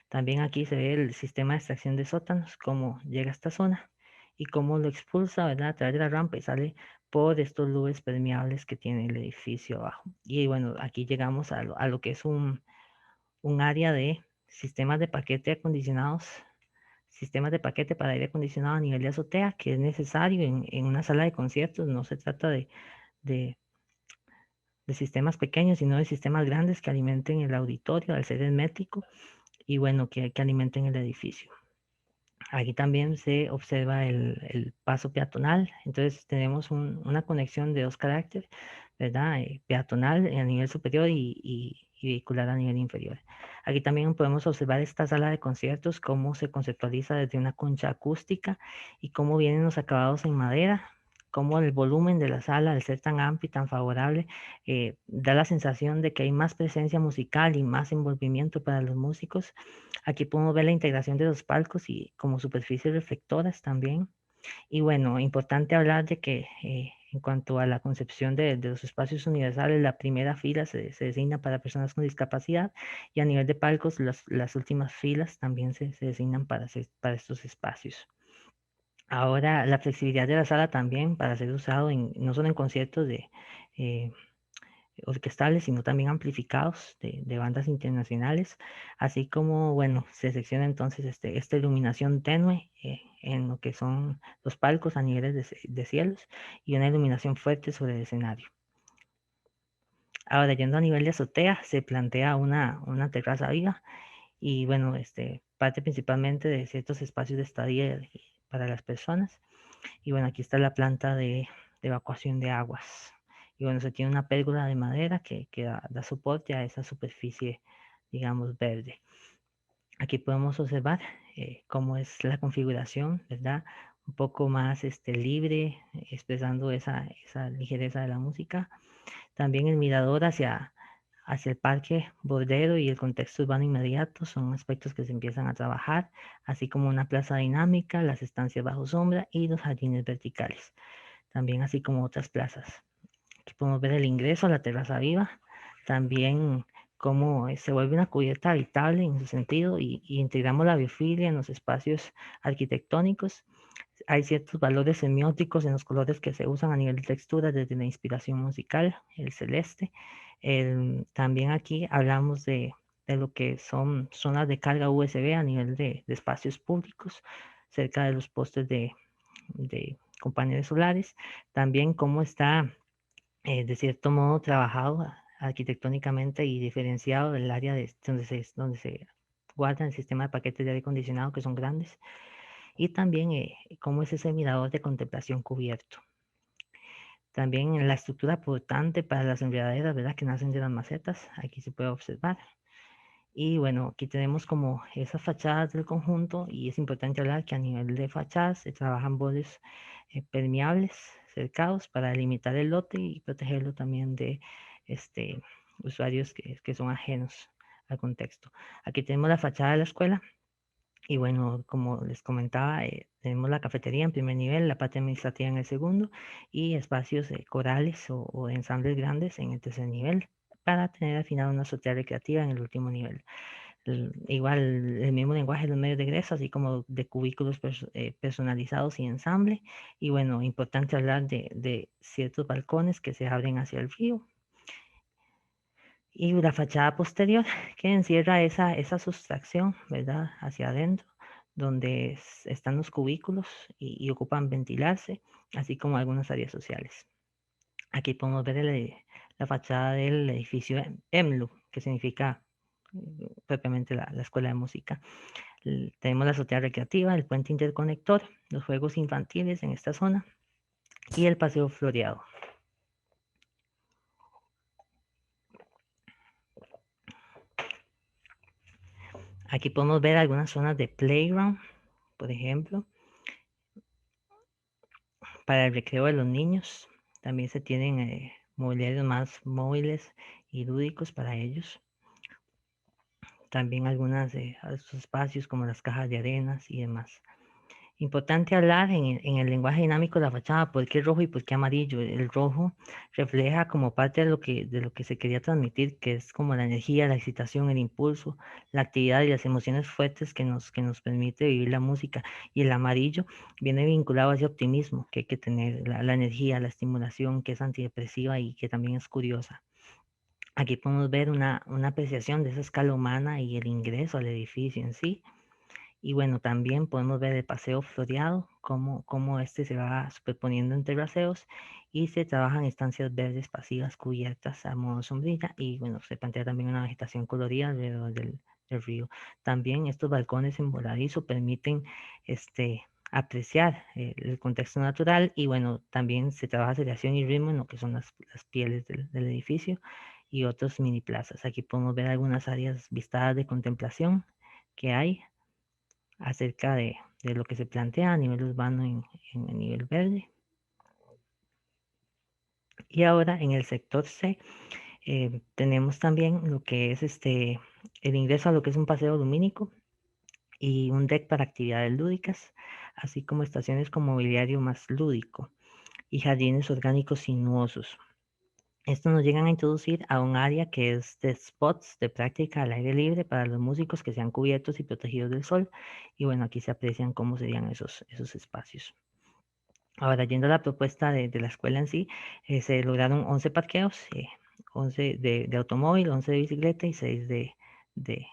También aquí se ve el sistema de extracción de sótanos, cómo llega a esta zona, y cómo lo expulsa, ¿verdad? A través de la rampa y sale por estos lubes permeables que tiene el edificio abajo. Y bueno, aquí llegamos a lo que es un área de sistemas de paquete acondicionados, sistemas de paquete para aire acondicionado a nivel de azotea, que es necesario en una sala de conciertos. No se trata de, de sistemas pequeños, sino de sistemas grandes que alimenten el auditorio, al ser hermético, y bueno, que alimenten el edificio. Aquí también se observa el paso peatonal, entonces tenemos una conexión de dos caracteres, ¿verdad? Peatonal a nivel superior y vehicular a nivel inferior. Aquí también podemos observar esta sala de conciertos, cómo se conceptualiza desde una concha acústica y cómo vienen los acabados en madera, cómo el volumen de la sala, al ser tan amplio y tan favorable, da la sensación de que hay más presencia musical y más envolvimiento para los músicos. Aquí podemos ver la integración de los palcos y como superficies reflectoras también. Y bueno, importante hablar de que en cuanto a la concepción de los espacios universales, la primera fila se designa para personas con discapacidad y a nivel de palcos las últimas filas también se designan para estos espacios. Ahora, la flexibilidad de la sala también para ser usado no solo en conciertos eh, orquestales, sino también amplificados de bandas internacionales, así como, bueno, se secciona entonces esta iluminación tenue en lo que son los palcos a niveles de cielos y una iluminación fuerte sobre el escenario. Ahora, yendo a nivel de azotea, se plantea una terraza viva y, bueno, parte principalmente de ciertos espacios de estadía para las personas. Y bueno, aquí está la planta de evacuación de aguas. Y bueno, se tiene una pérgola de madera que da soporte a esa superficie, digamos, verde. Aquí podemos observar cómo es la configuración, ¿verdad? Un poco más libre, expresando esa ligereza de la música. También el mirador hacia el parque bordero y el contexto urbano inmediato son aspectos que se empiezan a trabajar, así como una plaza dinámica, las estancias bajo sombra y los jardines verticales, también así como otras plazas. Aquí podemos ver el ingreso a la terraza viva, también cómo se vuelve una cubierta habitable en su sentido y integramos la biofilia en los espacios arquitectónicos. Hay ciertos valores semióticos en los colores que se usan a nivel de textura, desde la inspiración musical, el celeste. También aquí hablamos de lo que son zonas de carga USB a nivel de espacios públicos, cerca de los postes de compañías solares. También cómo está, de cierto modo, trabajado arquitectónicamente y diferenciado del área donde se guarda el sistema de paquetes de aire acondicionado, que son grandes, y también cómo es ese mirador de contemplación cubierto. También en la estructura portante para las enredaderas, ¿verdad? Que nacen de las macetas, aquí se puede observar. Y bueno, aquí tenemos como esas fachadas del conjunto y es importante hablar que a nivel de fachadas se trabajan bordes permeables cercados para limitar el lote y protegerlo también de usuarios que son ajenos al contexto. Aquí tenemos la fachada de la escuela. Y bueno, como les comentaba, tenemos la cafetería en primer nivel, la parte administrativa en el segundo y espacios corales o ensambles grandes en el tercer nivel para tener al final una azotea recreativa en el último nivel. Igual el mismo lenguaje de los medios de egreso, así como de cubículos personalizados y ensamble. Y bueno, importante hablar de ciertos balcones que se abren hacia el río y la fachada posterior que encierra esa sustracción, ¿verdad? Hacia adentro, donde están los cubículos y ocupan ventilarse, así como algunas áreas sociales. Aquí podemos ver la fachada del edificio EMLU, que significa propiamente la Escuela de Música. Tenemos la azotea recreativa, el puente interconector, los juegos infantiles en esta zona y el paseo floreado. Aquí podemos ver algunas zonas de playground, por ejemplo, para el recreo de los niños. También se tienen mobiliarios más móviles y lúdicos para ellos. También algunos espacios como las cajas de arenas y demás. Importante hablar en el lenguaje dinámico de la fachada, por qué rojo y por qué amarillo. El rojo refleja como parte de lo que se quería transmitir, que es como la energía, la excitación, el impulso, la actividad y las emociones fuertes que nos permite vivir la música. Y el amarillo viene vinculado a ese optimismo que hay que tener, la energía, la estimulación, que es antidepresiva y que también es curiosa. Aquí podemos ver una apreciación de esa escala humana y el ingreso al edificio en sí. Y bueno, también podemos ver el paseo floreado, cómo este se va superponiendo entre terraceos y se trabajan estancias verdes pasivas cubiertas a modo sombrilla y bueno, se plantea también una vegetación colorida alrededor del río. También estos balcones en voladizo permiten apreciar el contexto natural y bueno, también se trabaja aceleración y ritmo en lo que son las pieles del edificio y otros mini plazas. Aquí podemos ver algunas áreas vistadas de contemplación que hay acerca de lo que se plantea a nivel urbano en el nivel verde. Y ahora en el sector C tenemos también lo que es el ingreso a lo que es un paseo lumínico y un deck para actividades lúdicas, así como estaciones con mobiliario más lúdico y jardines orgánicos sinuosos. Esto nos llegan a introducir a un área que es de spots de práctica al aire libre para los músicos que sean cubiertos y protegidos del sol. Y bueno, aquí se aprecian cómo serían esos espacios. Ahora, yendo a la propuesta de la escuela en sí, se lograron 11 parqueos, 11 de automóvil, 11 de bicicleta y 6 de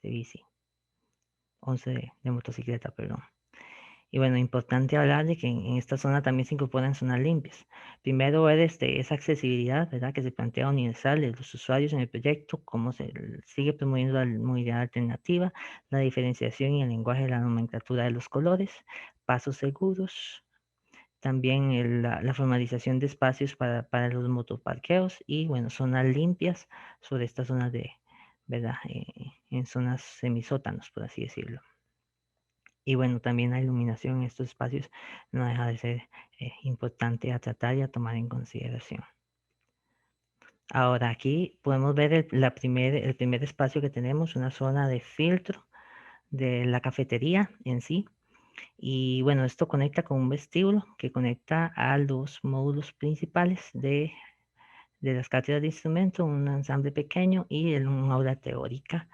bici, 11 de motocicleta, perdón. Y bueno, importante hablar de que en esta zona también se incorporan zonas limpias. Primero ver esa accesibilidad, ¿verdad? Que se plantea universal de los usuarios en el proyecto, cómo se sigue promoviendo la movilidad alternativa, la diferenciación y el lenguaje de la nomenclatura de los colores, pasos seguros, también la formalización de espacios para los motoparqueos y, bueno, zonas limpias sobre estas zonas ¿verdad? En zonas semisótanos, por así decirlo. Y bueno, también la iluminación en estos espacios no deja de ser importante a tratar y a tomar en consideración. Ahora aquí podemos ver el primer espacio que tenemos, una zona de filtro de la cafetería en sí. Y bueno, esto conecta con un vestíbulo que conecta a los módulos principales de las cátedras de instrumentos, un ensamble pequeño y un aula teórica.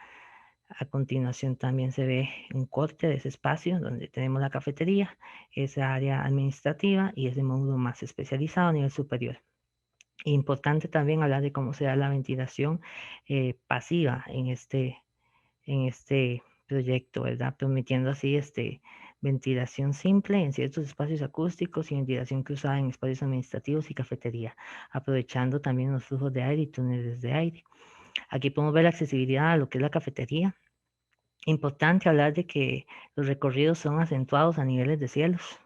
A continuación también se ve un corte de ese espacio donde tenemos la cafetería, esa área administrativa y ese módulo más especializado a nivel superior. Importante también hablar de cómo se da la ventilación pasiva en este proyecto, ¿verdad? Permitiendo así ventilación simple en ciertos espacios acústicos y ventilación cruzada en espacios administrativos y cafetería, aprovechando también los flujos de aire y túneles de aire. Aquí podemos ver la accesibilidad a lo que es la cafetería. Importante hablar de que los recorridos son acentuados a niveles de cielos.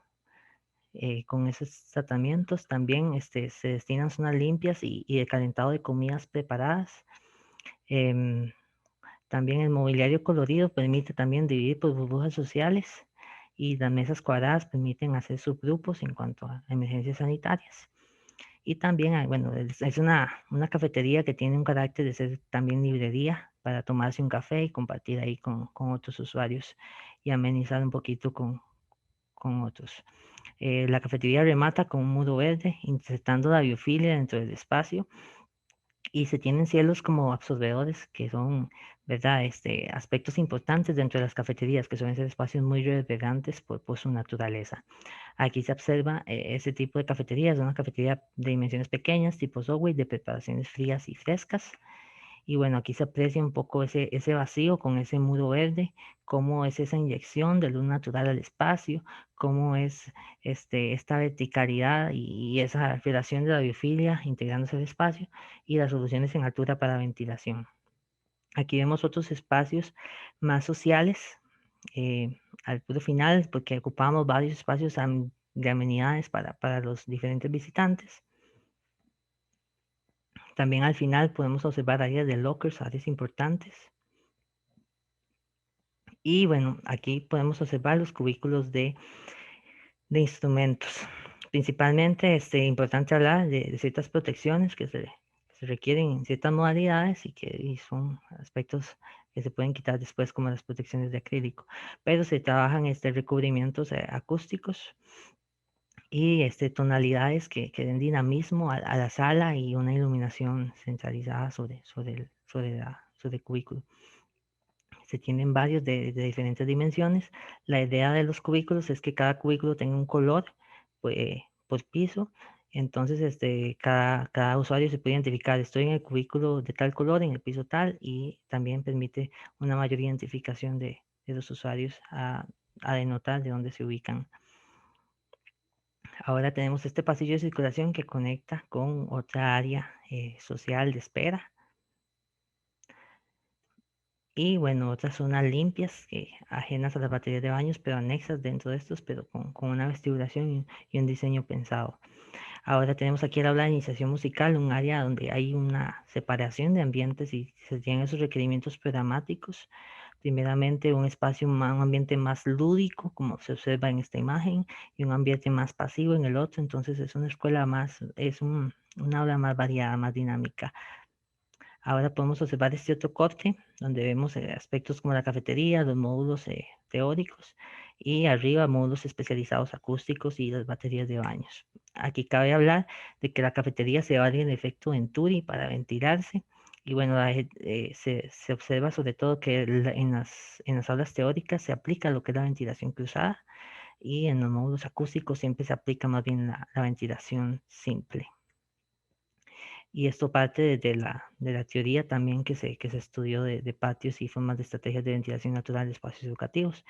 Con esos tratamientos también se destinan zonas limpias y de calentado de comidas preparadas. También el mobiliario colorido permite también dividir por burbujas sociales y las mesas cuadradas permiten hacer subgrupos en cuanto a emergencias sanitarias. Y también, bueno, es una cafetería que tiene un carácter de ser también librería para tomarse un café y compartir ahí con otros usuarios y amenizar un poquito con otros. La cafetería remata con un muro verde, insertando la biofilia dentro del espacio y se tienen cielos como absorbedores que son, ¿verdad? Aspectos importantes dentro de las cafeterías, que suelen ser espacios muy reverberantes por su naturaleza. Aquí se observa ese tipo de cafeterías, una cafetería de dimensiones pequeñas, tipo Subway, de preparaciones frías y frescas. Y bueno, aquí se aprecia un poco ese vacío con ese muro verde, cómo es esa inyección de luz natural al espacio, cómo es esta verticalidad y esa relación de la biofilia integrándose al espacio y las soluciones en altura para ventilación. Aquí vemos otros espacios más sociales al puro final, porque ocupamos varios espacios de amenidades para los diferentes visitantes. También al final podemos observar áreas de lockers, áreas importantes. Y bueno, aquí podemos observar los cubículos de instrumentos. Principalmente es importante hablar de ciertas protecciones que se requieren en ciertas modalidades y que son aspectos que se pueden quitar después como las protecciones de acrílico, pero se trabajan recubrimientos acústicos y tonalidades que den dinamismo a la sala y una iluminación centralizada sobre el cubículo. Se tienen varios de diferentes dimensiones. La idea de los cubículos es que cada cubículo tenga un color por piso. Entonces, cada usuario se puede identificar, estoy en el cubículo de tal color, en el piso tal, y también permite una mayor identificación de los usuarios a denotar de dónde se ubican. Ahora tenemos este pasillo de circulación que conecta con otra área social de espera. Y bueno, otras zonas limpias, ajenas a las baterías de baños, pero anexas dentro de estos, pero con una vestibulación y un diseño pensado. Ahora tenemos aquí el aula de iniciación musical, un área donde hay una separación de ambientes y se tienen esos requerimientos programáticos. Primeramente, un espacio, un ambiente más lúdico, como se observa en esta imagen, y un ambiente más pasivo en el otro. Entonces es una escuela más, una aula más variada, más dinámica. Ahora podemos observar este otro corte donde vemos aspectos como la cafetería, los módulos teóricos y arriba módulos especializados acústicos y las baterías de baños. Aquí cabe hablar de que la cafetería se vale en efecto Venturi para ventilarse y bueno, se observa sobre todo que en las aulas teóricas se aplica lo que es la ventilación cruzada y en los módulos acústicos siempre se aplica más bien la ventilación simple. Y esto parte de la teoría también que se estudió de patios y formas de estrategias de ventilación natural de espacios educativos.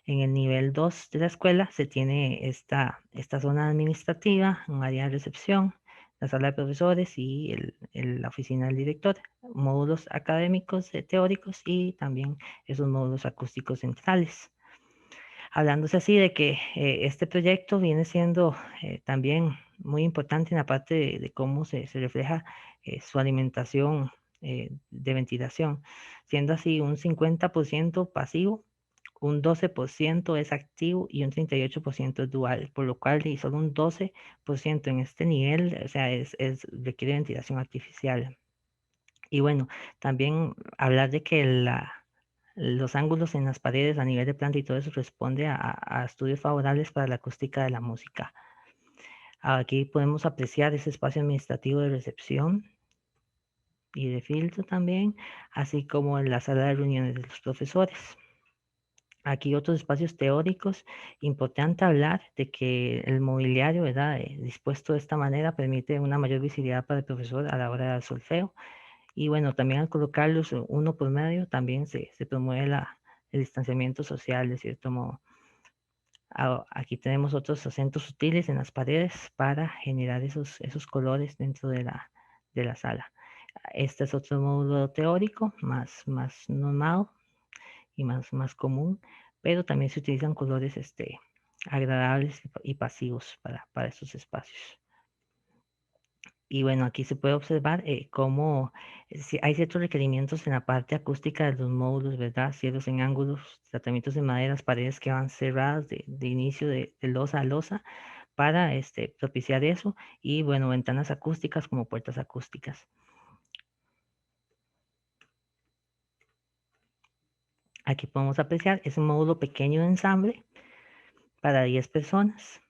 En el nivel 2 de la escuela se tiene esta zona administrativa, un área de recepción, la sala de profesores y la oficina del director, módulos académicos teóricos y también esos módulos acústicos centrales. Hablándose así de que este proyecto viene siendo también muy importante en la parte de cómo se refleja su alimentación de ventilación, siendo así un 50% pasivo, un 12% es activo y un 38% es dual, por lo cual y solo un 12% en este nivel, o sea, requiere ventilación artificial. Y bueno, también hablar de que los ángulos en las paredes a nivel de planta y todo eso responde a estudios favorables para la acústica de la música. Aquí podemos apreciar ese espacio administrativo de recepción y de filtro también, así como en la sala de reuniones de los profesores. Aquí otros espacios teóricos. Importante hablar de que el mobiliario, ¿verdad? Dispuesto de esta manera permite una mayor visibilidad para el profesor a la hora del solfeo. Y bueno, también al colocarlos uno por medio, también se promueve el distanciamiento social de cierto modo. Aquí tenemos otros acentos sutiles en las paredes para generar esos colores dentro de la sala. Este es otro módulo teórico, más normal y más común, pero también se utilizan colores agradables y pasivos para estos espacios. Y bueno, aquí se puede observar cómo hay ciertos requerimientos en la parte acústica de los módulos, ¿verdad? Cielos en ángulos, tratamientos de maderas, paredes que van cerradas de inicio de losa a losa para propiciar eso. Y bueno, ventanas acústicas como puertas acústicas. Aquí podemos apreciar, es un módulo pequeño de ensamble para 10 personas.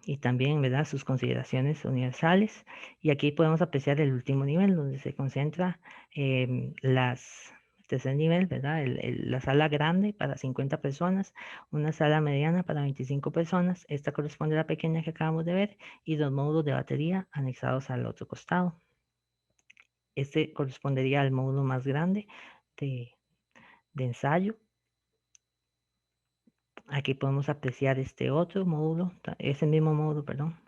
Y también, ¿verdad?, sus consideraciones universales. Y aquí podemos apreciar el último nivel, donde se concentra el tercer nivel, ¿verdad?, la sala grande para 50 personas, una sala mediana para 25 personas, esta corresponde a la pequeña que acabamos de ver, y dos módulos de batería anexados al otro costado. Este correspondería al módulo más grande de ensayo. Aquí podemos apreciar este otro módulo, ese mismo módulo, perdón.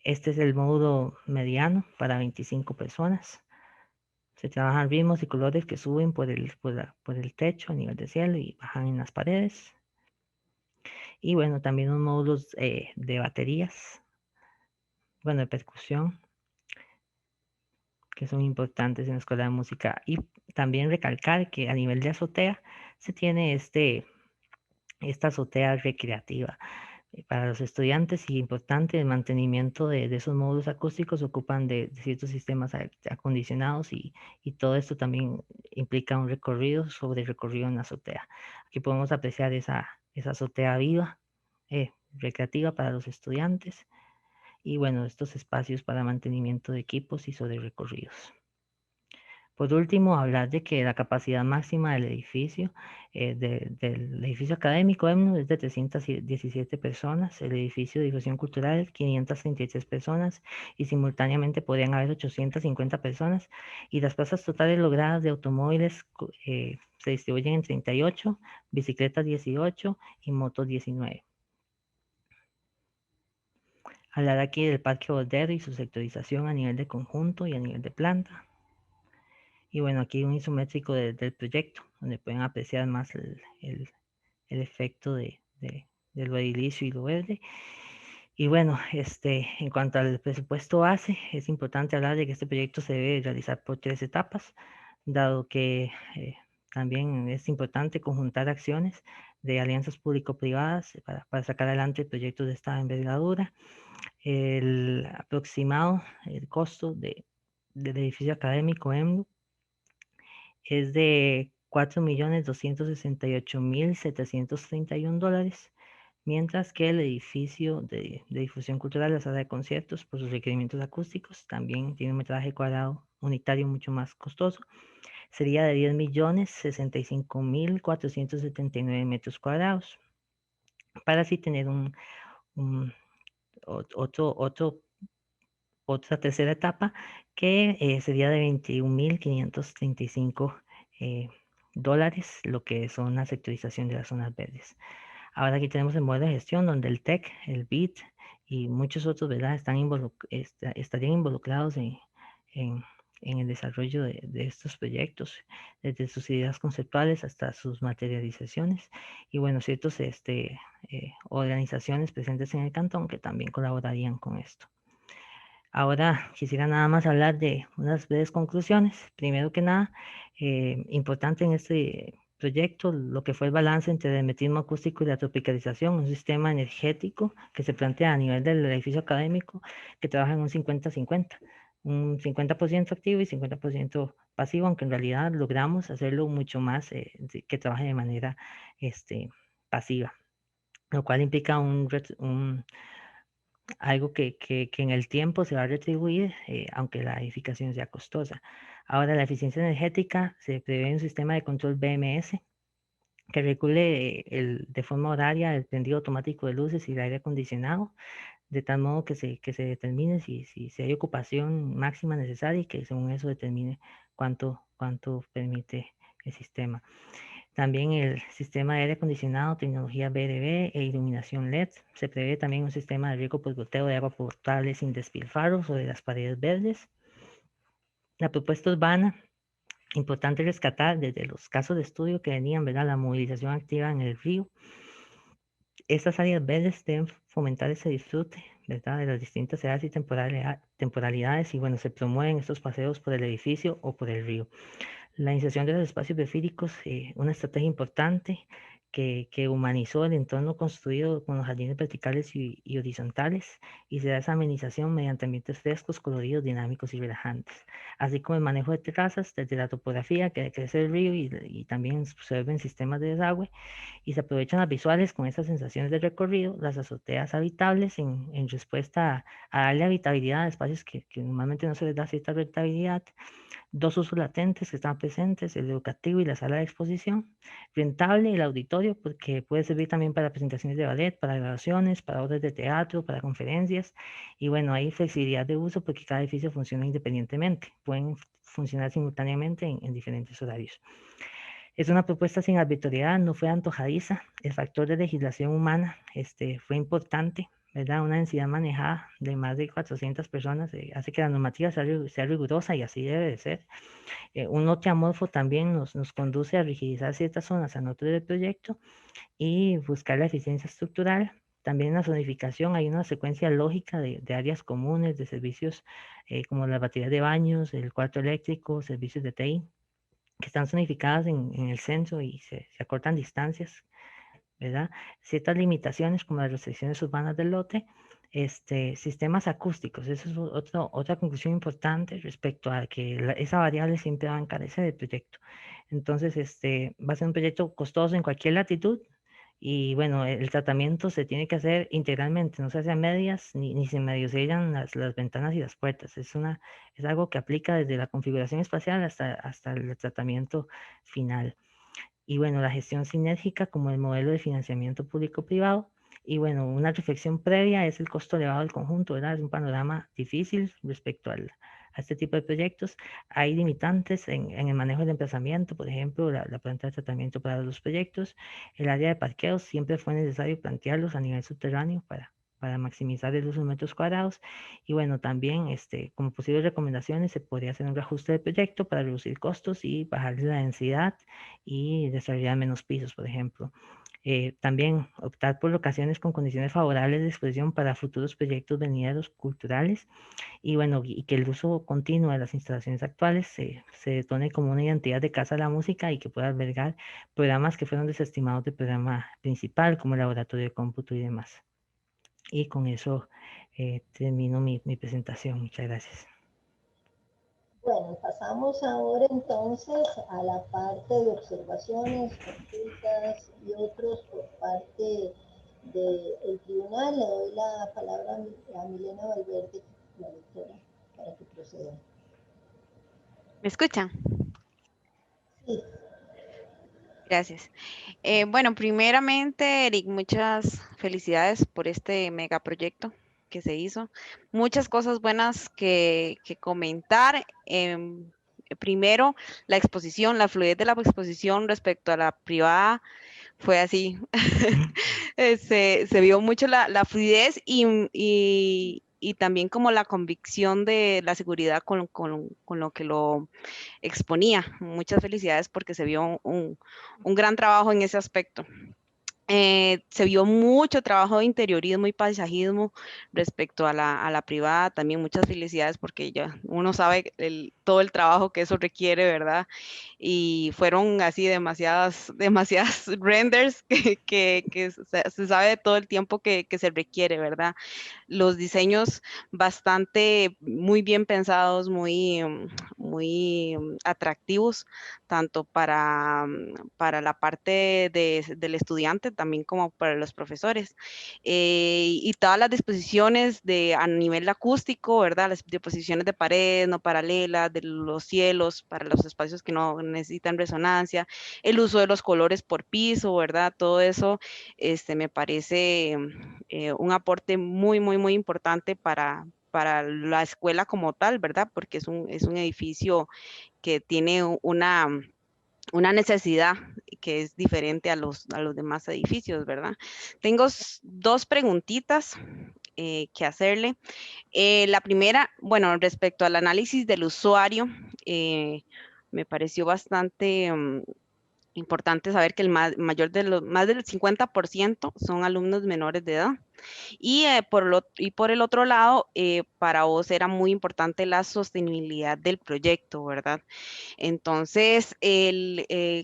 Este es el módulo mediano para 25 personas. Se trabajan ritmos y colores que suben por el techo a nivel de cielo y bajan en las paredes. Y bueno, también unos módulos de baterías, bueno, de percusión, que son importantes en la escuela de música. Y también recalcar que a nivel de azotea se tiene esta azotea recreativa, para los estudiantes y importante el mantenimiento de esos módulos acústicos ocupan de ciertos sistemas acondicionados y todo esto también implica un recorrido sobre el recorrido en la azotea. Aquí podemos apreciar esa azotea viva, recreativa para los estudiantes y bueno, estos espacios para mantenimiento de equipos y sobre recorridos. Por último, hablar de que la capacidad máxima del edificio, del edificio académico EMNU es de 317 personas, el edificio de difusión cultural 533 personas y simultáneamente podrían haber 850 personas y las plazas totales logradas de automóviles se distribuyen en 38, bicicletas 18 y motos 19. Hablar aquí del Parque Bordero y su sectorización a nivel de conjunto y a nivel de planta. Y bueno, aquí un isométrico del proyecto, donde pueden apreciar más el efecto de lo edilicio y lo verde. Y bueno, en cuanto al presupuesto base, es importante hablar de que este proyecto se debe realizar por 3 etapas, dado que también es importante conjuntar acciones de alianzas público-privadas para sacar adelante proyectos de esta envergadura. El aproximado, el costo del edificio académico EMLU es de $4.268.731, mientras que el edificio de difusión cultural, la sala de conciertos, por sus requerimientos acústicos, también tiene un metraje cuadrado unitario mucho más costoso, sería de 10.065.479 metros cuadrados, para así tener otra tercera etapa que sería de 21.535 dólares, lo que son la sectorización de las zonas verdes. Ahora aquí tenemos el modelo de gestión donde el TEC, el BIT y muchos otros, ¿verdad? Estarían involucrados en el desarrollo de estos proyectos, desde sus ideas conceptuales hasta sus materializaciones. Y bueno, ciertas organizaciones presentes en el cantón que también colaborarían con esto. Ahora quisiera nada más hablar de unas breves conclusiones. Primero que nada, importante en este proyecto lo que fue el balance entre el hermetismo acústico y la tropicalización, un sistema energético que se plantea a nivel del edificio académico que trabaja en un 50-50, un 50% activo y 50% pasivo, aunque en realidad logramos hacerlo mucho más que trabaje de manera pasiva, lo cual implica algo que en el tiempo se va a retribuir, aunque la edificación sea costosa. Ahora, la eficiencia energética se prevé un sistema de control BMS que regule de forma horaria el prendido automático de luces y el aire acondicionado, de tal modo que se determine si hay ocupación máxima necesaria y que según eso determine cuánto permite el sistema. También el sistema de aire acondicionado, tecnología BRB e iluminación LED. Se prevé también un sistema de riego por goteo de agua potable sin despilfarro sobre las paredes verdes. La propuesta urbana, importante rescatar desde los casos de estudio que venían, ¿verdad? La movilización activa en el río. Estas áreas verdes deben fomentar ese disfrute, ¿verdad? De las distintas edades y temporalidades y bueno, se promueven estos paseos por el edificio o por el río. La iniciación de los espacios biofílicos, una estrategia importante que humanizó el entorno construido con los jardines verticales y horizontales y se da esa amenización mediante ambientes frescos, coloridos, dinámicos y relajantes, así como el manejo de terrazas desde la topografía que crece el río y también se observan sistemas de desagüe y se aprovechan las visuales con estas sensaciones de recorrido, las azoteas habitables en respuesta a darle habitabilidad a espacios que normalmente no se les da cierta habitabilidad. Dos usos latentes que están presentes, el educativo y la sala de exposición. Rentable el auditorio porque puede servir también para presentaciones de ballet, para grabaciones, para obras de teatro, para conferencias. Y bueno, hay flexibilidad de uso porque cada edificio funciona independientemente. Pueden funcionar simultáneamente en diferentes horarios. Es una propuesta sin arbitrariedad, no fue antojadiza. El factor de legislación humana fue importante, ¿verdad? Una densidad manejada de más de 400 personas hace que la normativa sea rigurosa y así debe de ser. Un lote amorfo también nos conduce a rigidizar ciertas zonas a nutrir del proyecto y buscar la eficiencia estructural. También en la zonificación hay una secuencia lógica de áreas comunes, de servicios como las baterías de baños, el cuarto eléctrico, servicios de TI, que están zonificadas en el centro y se acortan distancias ¿verdad? Ciertas limitaciones como las restricciones urbanas del lote, sistemas acústicos, eso es otra conclusión importante respecto a que esa variable siempre va a encarecer el proyecto. Entonces, va a ser un proyecto costoso en cualquier latitud y bueno, el tratamiento se tiene que hacer integralmente, no se hace a medias ni se medio sellan las ventanas y las puertas. Es algo que aplica desde la configuración espacial hasta el tratamiento final. Y bueno, la gestión sinérgica como el modelo de financiamiento público-privado. Y bueno, una reflexión previa es el costo elevado del conjunto, ¿verdad? Es un panorama difícil respecto a este tipo de proyectos. Hay limitantes en el manejo del emplazamiento, por ejemplo, la planta de tratamiento para los proyectos. El área de parqueos siempre fue necesario plantearlos a nivel subterráneo para maximizar el uso de metros cuadrados. Y bueno, también como posibles recomendaciones se podría hacer un reajuste del proyecto para reducir costos y bajar la densidad y desarrollar menos pisos, por ejemplo. También optar por locaciones con condiciones favorables de exposición para futuros proyectos venideros culturales y bueno, y que el uso continuo de las instalaciones actuales se detone como una identidad de casa de la música y que pueda albergar programas que fueron desestimados del programa principal como el laboratorio de cómputo y demás. Y con eso termino mi presentación. Muchas gracias. Bueno, pasamos ahora entonces a la parte de observaciones, consultas y otros por parte del tribunal. Le doy la palabra a Milena Valverde, la doctora, para que proceda. ¿Me escuchan? Sí. Gracias. Bueno, primeramente, Eric, muchas felicidades por este megaproyecto que se hizo. Muchas cosas buenas que comentar. Primero, la exposición, la fluidez de la exposición respecto a la privada fue así. Se vio mucho la fluidez y también como la convicción de la seguridad con lo que lo exponía. Muchas felicidades porque se vio un gran trabajo en ese aspecto. Se vio mucho trabajo de interiorismo y paisajismo respecto a la privada. También muchas felicidades porque ya uno sabe todo el trabajo que eso requiere, ¿verdad? Y fueron así demasiadas renders que se sabe de todo el tiempo que se requiere, ¿verdad? Los diseños bastante muy bien pensados, muy atractivos, tanto para la parte del estudiante, también como para los profesores. Y todas las disposiciones a nivel acústico, ¿verdad? Las disposiciones de paredes no paralelas, de los cielos, para los espacios que no necesitan resonancia, el uso de los colores por piso, ¿verdad? Todo eso me parece un aporte muy importante para la escuela como tal, ¿verdad? Porque es un edificio que tiene una necesidad que es diferente a los demás edificios, ¿verdad? Tengo dos preguntitas que hacerle. La primera, bueno, respecto al análisis del usuario, me pareció bastante importante saber que más del 50% son alumnos menores de edad. Y por el otro lado, para vos era muy importante la sostenibilidad del proyecto, ¿verdad? Entonces,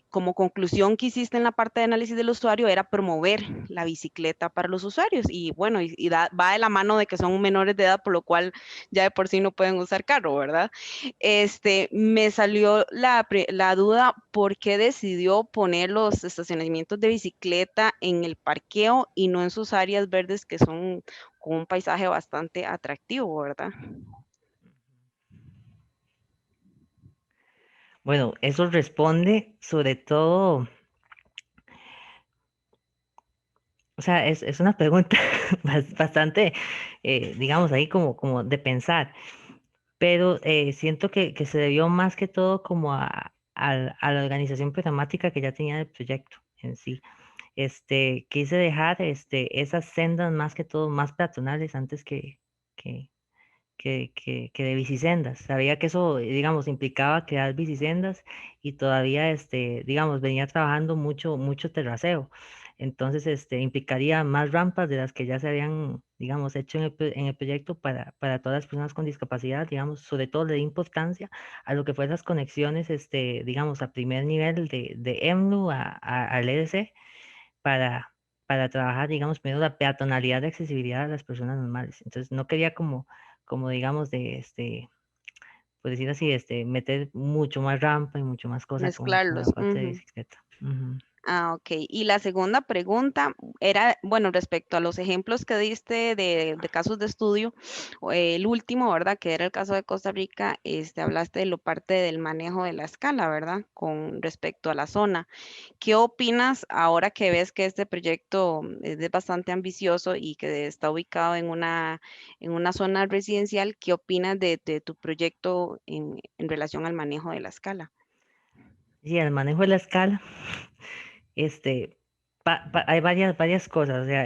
como conclusión que hiciste en la parte de análisis del usuario era promover la bicicleta para los usuarios. Y bueno, va de la mano de que son menores de edad, por lo cual ya de por sí no pueden usar carro, ¿verdad? Me salió la duda, ¿por qué decidió poner los estacionamientos de bicicleta en el parqueo y no en sus áreas verdes que son con un paisaje bastante atractivo, ¿verdad? Bueno, eso responde sobre todo, o sea, es una pregunta bastante, digamos, ahí como de pensar, pero siento que se debió más que todo como a la organización programática que ya tenía del proyecto en sí. Quise dejar esas sendas más que todo más peatonales antes que, que de bicisendas. Sabía que eso, digamos, implicaba crear bicisendas y todavía, digamos, venía trabajando mucho terraceo. Entonces, implicaría más rampas de las que ya se habían, digamos, hecho en el proyecto para todas las personas con discapacidad, digamos, sobre todo le di importancia a lo que fue las conexiones, digamos, a primer nivel de EMLU al EDC para trabajar, digamos, primero la peatonalidad de accesibilidad a las personas normales. Entonces, no quería como digamos, por decir así, meter mucho más rampa y mucho más cosas con la Mezclarlos. parte de bicicleta. Ujú. Ah, ok. Y la segunda pregunta era, bueno, respecto a los ejemplos que diste de casos de estudio, el último, ¿verdad? Que era el caso de Costa Rica, hablaste de lo parte del manejo de la escala, ¿verdad? Con respecto a la zona. ¿Qué opinas ahora que ves que este proyecto es bastante ambicioso y que está ubicado en una zona residencial? ¿Qué opinas de tu proyecto en relación al manejo de la escala? Sí, el manejo de la escala, este, hay varias cosas. O sea,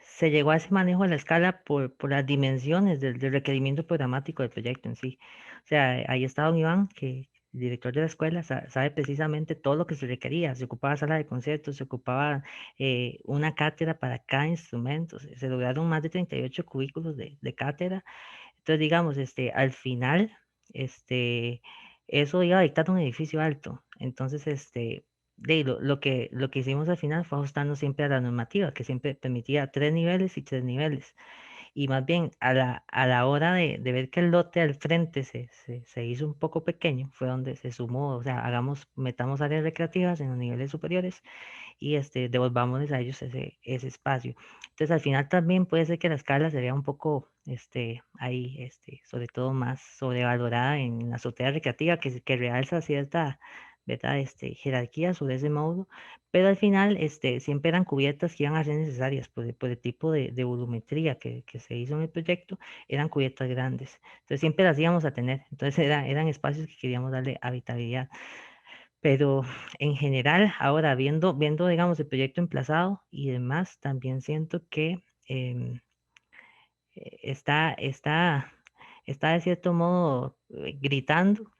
se llegó a ese manejo de la escala por las dimensiones del requerimiento programático del proyecto en sí. O sea, ahí está don Iván, que el director de la escuela sabe precisamente todo lo que se requería. Se ocupaba sala de conciertos, se ocupaba una cátedra para cada instrumento. Se lograron más de 38 cubículos de cátedra. Entonces, digamos, al final, este, eso iba a dictar un edificio alto. Entonces, lo que hicimos al final fue ajustarnos siempre a la normativa, que siempre permitía 3 niveles y 3 niveles. Y más bien, a la hora de ver que el lote al frente se hizo un poco pequeño, fue donde se sumó, o sea, metamos áreas recreativas en los niveles superiores y devolvámosles a ellos ese espacio. Entonces, al final también puede ser que la escala se vea un poco, ahí, sobre todo más sobrevalorada en la azotea recreativa, que realza cierta, ¿verdad? Jerarquía sobre ese módulo, pero al final, siempre eran cubiertas que iban a ser necesarias por el tipo de volumetría que se hizo en el proyecto, eran cubiertas grandes. Entonces, siempre las íbamos a tener. Entonces, eran espacios que queríamos darle habitabilidad. Pero en general, ahora viendo, digamos, el proyecto emplazado y demás, también siento que em, está de cierto modo gritando,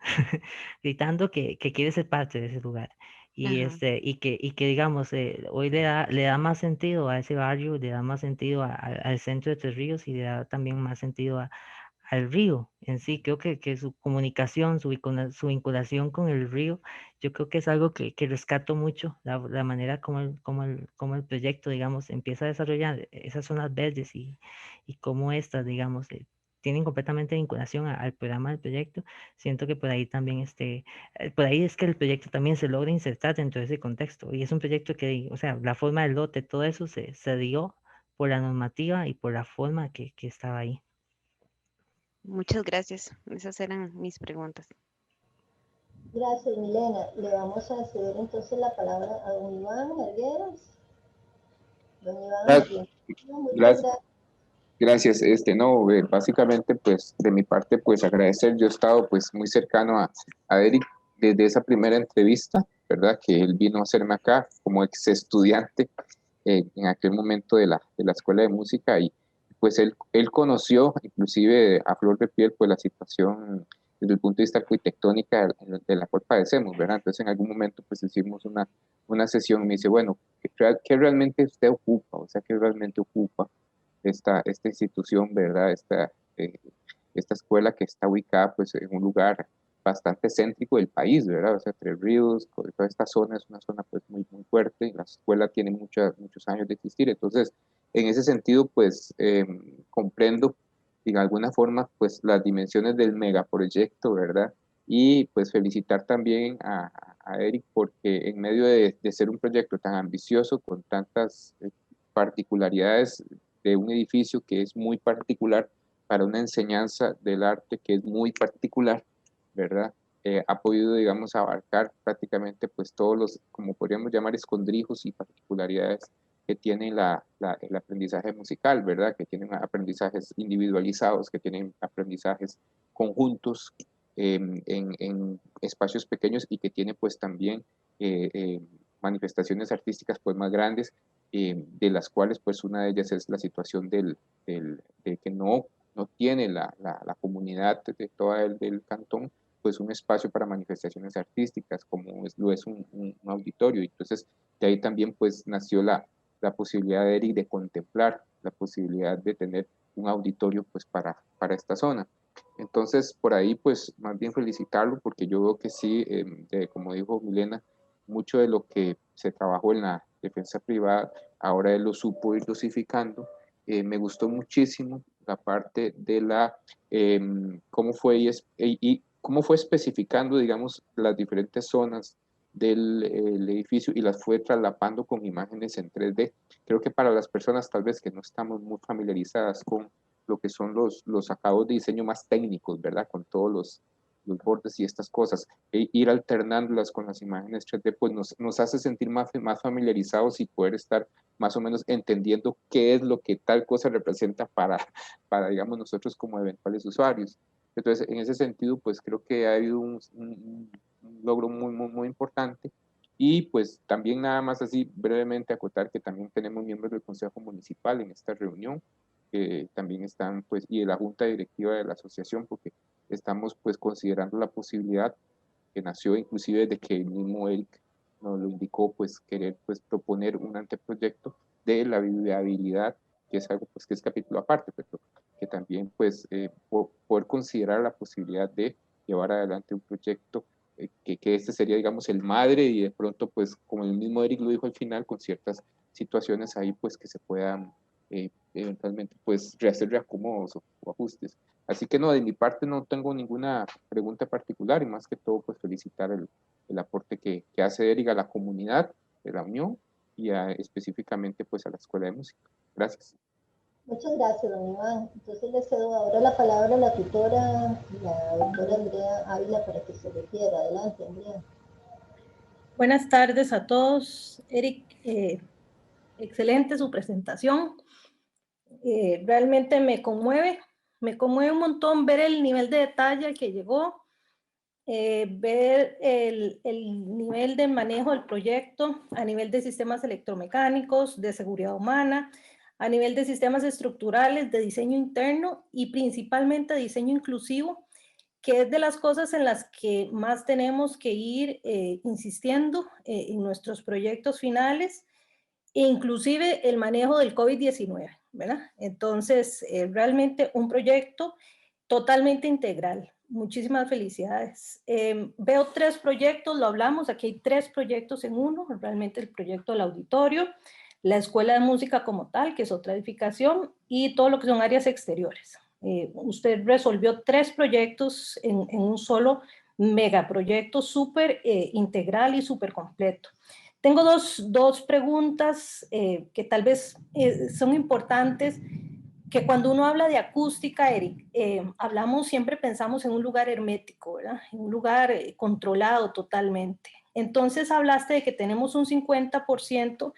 gritando que quiere ser parte de ese lugar. Y, Ajá. y que digamos, hoy le da más sentido a ese barrio, le da más sentido al centro de Tres Ríos y le da también más sentido al río en sí. Creo que su comunicación, su vinculación con el río, yo creo que es algo que rescato mucho, la manera como el proyecto, digamos, empieza a desarrollar esas zonas verdes y cómo estas, digamos, tienen completamente vinculación al programa del proyecto. Siento que por ahí también, por ahí es que el proyecto también se logra insertar dentro de ese contexto. Y es un proyecto que, o sea, la forma del lote, todo eso se dio por la normativa y por la forma que estaba ahí. Muchas gracias. Esas eran mis preguntas. Gracias, Milena. Le vamos a ceder entonces la palabra a don Iván Arguedas. Don Iván, Gra- bienvenido, muchas gra- gracias. Gracias, no, básicamente, pues, de mi parte, pues, agradecer. Yo he estado, pues, muy cercano a Eric desde esa primera entrevista, ¿verdad? Que él vino a hacerme acá como ex estudiante en aquel momento de la escuela de música y, pues, él conoció, inclusive, a flor de piel, pues, la situación desde el punto de vista arquitectónica de la cual padecemos, ¿verdad? Entonces, en algún momento, pues, hicimos una sesión y me dice, bueno, ¿qué realmente usted ocupa? O sea, ¿qué realmente ocupa esta institución, ¿verdad? Esta escuela que está ubicada pues en un lugar bastante céntrico del país, ¿verdad? O sea, Tres Ríos, toda esta zona es una zona pues muy, muy fuerte, y la escuela tiene muchos años de existir, entonces en ese sentido pues comprendo de alguna forma pues las dimensiones del megaproyecto, ¿verdad? Y pues felicitar también a Eric porque en medio de ser un proyecto tan ambicioso, con tantas particularidades de un edificio que es muy particular para una enseñanza del arte que es muy particular, ¿verdad? Ha podido, digamos, abarcar prácticamente pues todos los, como podríamos llamar, escondrijos y particularidades que tiene el aprendizaje musical, ¿verdad? Que tienen aprendizajes individualizados, que tienen aprendizajes conjuntos en espacios pequeños y que tiene pues también manifestaciones artísticas pues más grandes, de las cuales pues una de ellas es la situación de que no tiene la comunidad de toda del cantón pues un espacio para manifestaciones artísticas como lo es un auditorio. Entonces de ahí también pues nació la posibilidad de Eric de contemplar la posibilidad de tener un auditorio pues para esta zona. Entonces por ahí pues más bien felicitarlo porque yo veo que sí, como dijo Milena, mucho de lo que se trabajó defensa privada, ahora él lo supo ir dosificando. Me gustó muchísimo la parte de la, cómo fue y cómo fue especificando, digamos, las diferentes zonas del edificio y las fue traslapando con imágenes en 3D. Creo que para las personas tal vez que no estamos muy familiarizadas con lo que son los acabados de diseño más técnicos, ¿verdad? Con todos los bordes y estas cosas, ir alternándolas con las imágenes 3D, pues nos hace sentir más familiarizados y poder estar más o menos entendiendo qué es lo que tal cosa representa para digamos, nosotros como eventuales usuarios. Entonces, en ese sentido, pues creo que ha habido un logro muy importante. Y pues también nada más así brevemente acotar que también tenemos miembros del Consejo Municipal en esta reunión, que también están, pues, y de la Junta Directiva de la asociación, porque estamos pues considerando la posibilidad que nació inclusive de que el mismo Eric nos lo indicó, pues querer pues proponer un anteproyecto de la viabilidad, que es algo pues que es capítulo aparte, pero que también pues poder considerar la posibilidad de llevar adelante un proyecto que este sería digamos el madre y de pronto pues como el mismo Eric lo dijo al final, con ciertas situaciones ahí pues que se puedan eventualmente pues hacer reacomodos o ajustes. Así que no, de mi parte no tengo ninguna pregunta particular y más que todo pues felicitar el aporte que hace Eric a la comunidad de la Unión y específicamente pues a la Escuela de Música. Gracias. Muchas gracias, don Iván. Entonces le cedo ahora la palabra a la tutora, la doctora Andrea Ávila, para que se refiera. Adelante, Andrea. Buenas tardes a todos. Eric, excelente su presentación. Realmente me conmueve un montón ver el nivel de detalle que llegó, ver el nivel de manejo del proyecto a nivel de sistemas electromecánicos, de seguridad humana, a nivel de sistemas estructurales, de diseño interno y principalmente diseño inclusivo, que es de las cosas en las que más tenemos que ir insistiendo en nuestros proyectos finales, e inclusive el manejo del COVID-19, ¿verdad? Entonces, realmente un proyecto totalmente integral. Muchísimas felicidades. Veo 3 proyectos, lo hablamos, aquí hay 3 proyectos en uno, realmente el proyecto del auditorio, la escuela de música como tal, que es otra edificación, y todo lo que son áreas exteriores. Usted resolvió 3 proyectos en un solo megaproyecto súper integral y súper completo. Tengo dos preguntas que tal vez son importantes, que cuando uno habla de acústica, Eric, siempre pensamos en un lugar hermético, ¿verdad? En un lugar controlado totalmente. Entonces hablaste de que tenemos un 50%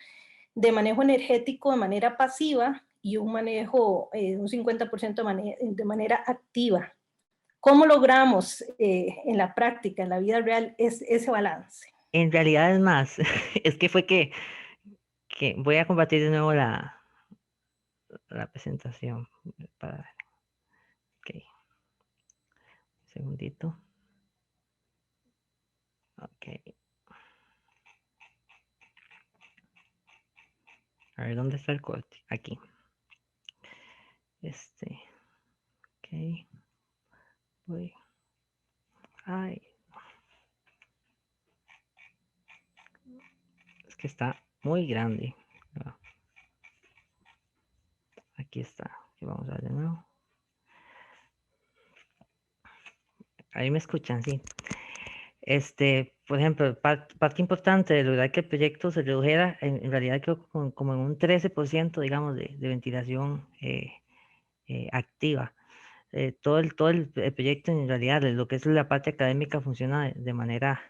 de manejo energético de manera pasiva y un manejo, un 50% de manera activa. ¿Cómo logramos en la práctica, en la vida real, ese balance? En realidad es más, es que fue que voy a compartir de nuevo la presentación. Para, ok, un segundito. Ok. A ver, ¿dónde está el corte? Aquí. Ok. Voy. Ay. Es que está muy grande. Aquí está. Aquí vamos a ver de nuevo. Ahí me escuchan, sí. Por ejemplo, parte importante de lograr que el proyecto se redujera, en realidad creo como en un 13%, digamos, de ventilación activa. Todo el proyecto en realidad, lo que es la parte académica, funciona de manera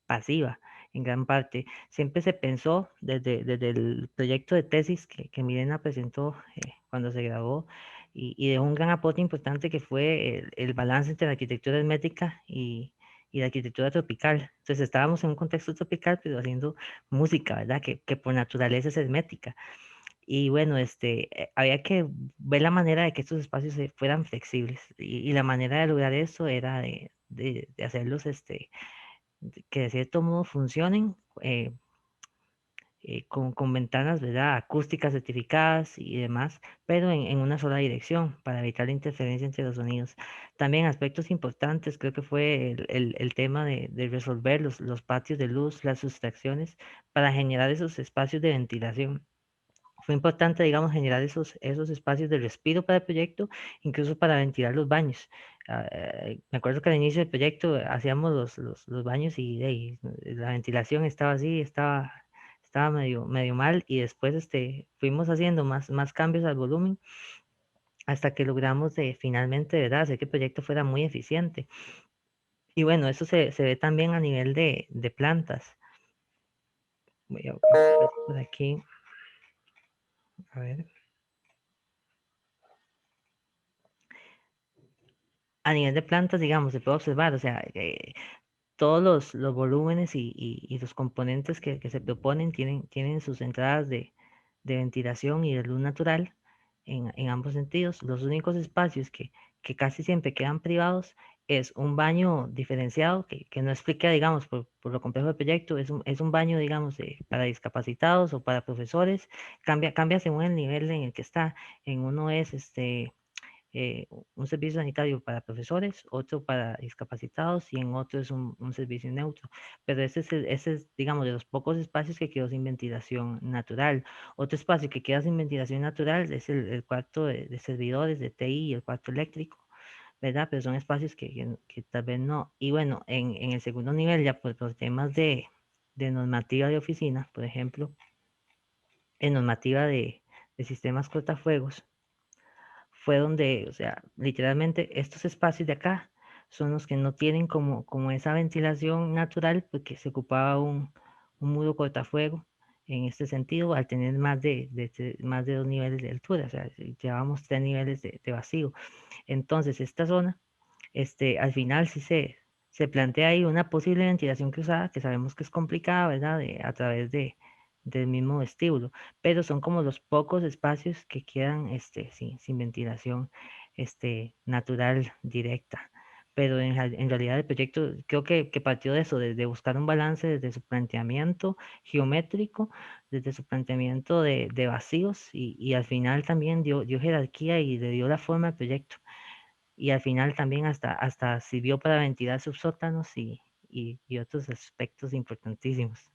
pasiva en gran parte. Siempre se pensó desde el proyecto de tesis que Milena presentó cuando se graduó y de un gran aporte importante que fue el balance entre la arquitectura hermética y la arquitectura tropical. Entonces estábamos en un contexto tropical, pero haciendo música, ¿verdad? Que por naturaleza es hermética. Y bueno, había que ver la manera de que estos espacios fueran flexibles y la manera de lograr eso era de hacerlos, que de cierto modo funcionen con ventanas, ¿verdad? Acústicas certificadas y demás, pero en una sola dirección para evitar la interferencia entre los sonidos. También aspectos importantes, creo que fue el tema de resolver los patios de luz, las sustracciones, para generar esos espacios de ventilación. Fue importante, digamos, generar esos espacios de respiro para el proyecto, incluso para ventilar los baños. Me acuerdo que al inicio del proyecto hacíamos los baños y la ventilación estaba así, estaba medio mal, y después fuimos haciendo más cambios al volumen hasta que logramos finalmente, ¿verdad?, hacer que el proyecto fuera muy eficiente. Y bueno, eso se ve también a nivel de plantas. Voy a ver por aquí. A ver. A nivel de plantas, digamos, se puede observar, o sea, todos los volúmenes y los componentes que se proponen tienen sus entradas de ventilación y de luz natural en ambos sentidos. Los únicos espacios que casi siempre quedan privados es un baño diferenciado, que no explica, digamos, por lo complejo del proyecto, es un baño, digamos, para discapacitados o para profesores. Cambia según el nivel en el que está. En uno es un servicio sanitario para profesores, otro para discapacitados y en otro es un servicio neutro. Pero ese es, digamos, de los pocos espacios que quedó sin ventilación natural. Otro espacio que queda sin ventilación natural es el cuarto de servidores de TI y el cuarto eléctrico, ¿verdad? Pero son espacios que tal vez no. Y bueno, en el segundo nivel, ya por temas de normativa de oficina, por ejemplo, en normativa de sistemas cortafuegos, fue donde, o sea, literalmente estos espacios de acá son los que no tienen como esa ventilación natural, porque se ocupaba un muro cortafuego en este sentido, al tener más de 2 niveles de altura, o sea, llevábamos 3 niveles de vacío. Entonces, esta zona, al final sí se plantea ahí una posible ventilación cruzada, que sabemos que es complicada, ¿verdad? A través del mismo vestíbulo, pero son como los pocos espacios que quedan sin ventilación natural directa. Pero en realidad el proyecto creo que partió de eso, de buscar un balance desde su planteamiento geométrico, desde su planteamiento de vacíos, y al final también dio jerarquía y le dio la forma al proyecto. Y al final también hasta sirvió para ventilar subsótanos y otros aspectos importantísimos.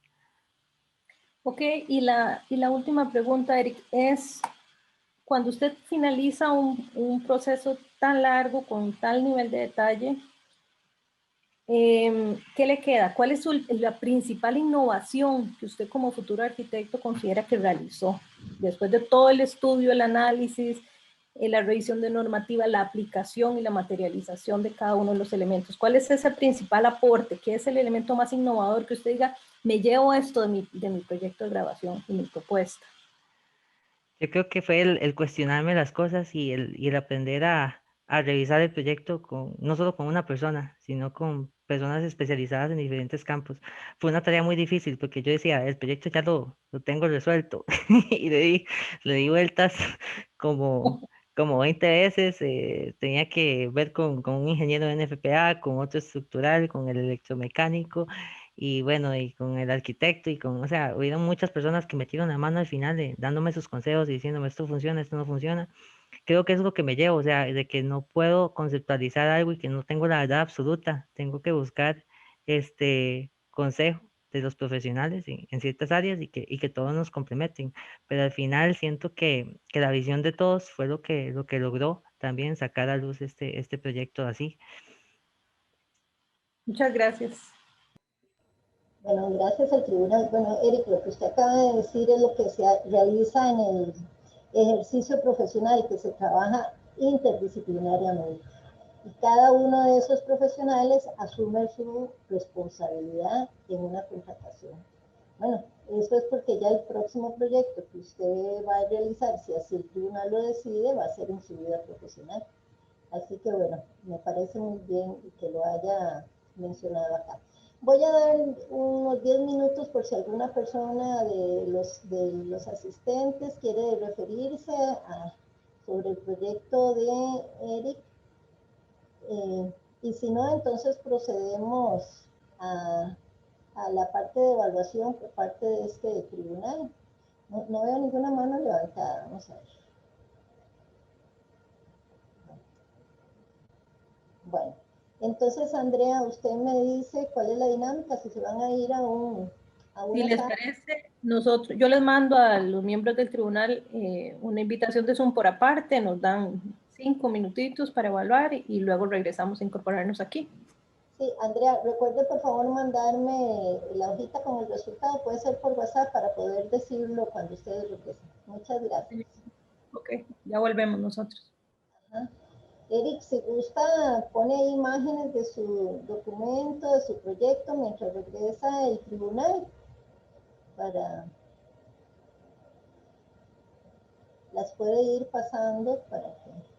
Ok, y la última pregunta, Eric, es, cuando usted finaliza un proceso tan largo, con tal nivel de detalle, ¿qué le queda? ¿Cuál es la principal innovación que usted como futuro arquitecto considera que realizó? Después de todo el estudio, el análisis, la revisión de normativa, la aplicación y la materialización de cada uno de los elementos. ¿Cuál es ese principal aporte? ¿Qué es el elemento más innovador que usted diga, me llevo esto de mi proyecto de grabación y mi propuesta? Yo creo que fue el cuestionarme las cosas y el aprender a revisar el proyecto no solo con una persona, sino con personas especializadas en diferentes campos. Fue una tarea muy difícil porque yo decía, el proyecto ya lo tengo resuelto y le di vueltas como, como 20 veces. Tenía que ver con un ingeniero de NFPA, con otro estructural, con el electromecánico, y bueno, y con el arquitecto, o sea, hubieron muchas personas que metieron la mano al final, dándome sus consejos y diciéndome esto funciona, esto no funciona. Creo que es lo que me llevo, o sea, de que no puedo conceptualizar algo y que no tengo la verdad absoluta. Tengo que buscar consejo de los profesionales en ciertas áreas, y que todos nos complementen. Pero al final siento que la visión de todos fue lo que logró también sacar a luz este proyecto así. Muchas gracias. Bueno, gracias al tribunal. Bueno, Eric, lo que usted acaba de decir es lo que se realiza en el ejercicio profesional, que se trabaja interdisciplinariamente. Y cada uno de esos profesionales asume su responsabilidad en una contratación. Bueno, eso es porque ya el próximo proyecto que usted va a realizar, si así el tribunal lo decide, va a ser en su vida profesional. Así que bueno, me parece muy bien que lo haya mencionado acá. Voy a dar unos 10 minutos por si alguna persona de los asistentes quiere referirse sobre el proyecto de Eric. Y si no, entonces procedemos a a la parte de evaluación por parte de este tribunal? No veo ninguna mano levantada, vamos a ver. Bueno, entonces Andrea, usted me dice cuál es la dinámica, si se van a ir a una Si les sala. parece, yo les mando a los miembros del tribunal una invitación de Zoom por aparte, nos dan 5 minutitos para evaluar y luego regresamos a incorporarnos aquí. Sí, Andrea, recuerde por favor mandarme la hojita con el resultado, puede ser por WhatsApp para poder decirlo cuando ustedes regresen. Muchas gracias. Ok, ya volvemos nosotros. Ajá. Eric, si gusta, pone ahí imágenes de su documento, de su proyecto, mientras regresa el tribunal, para las puede ir pasando para que...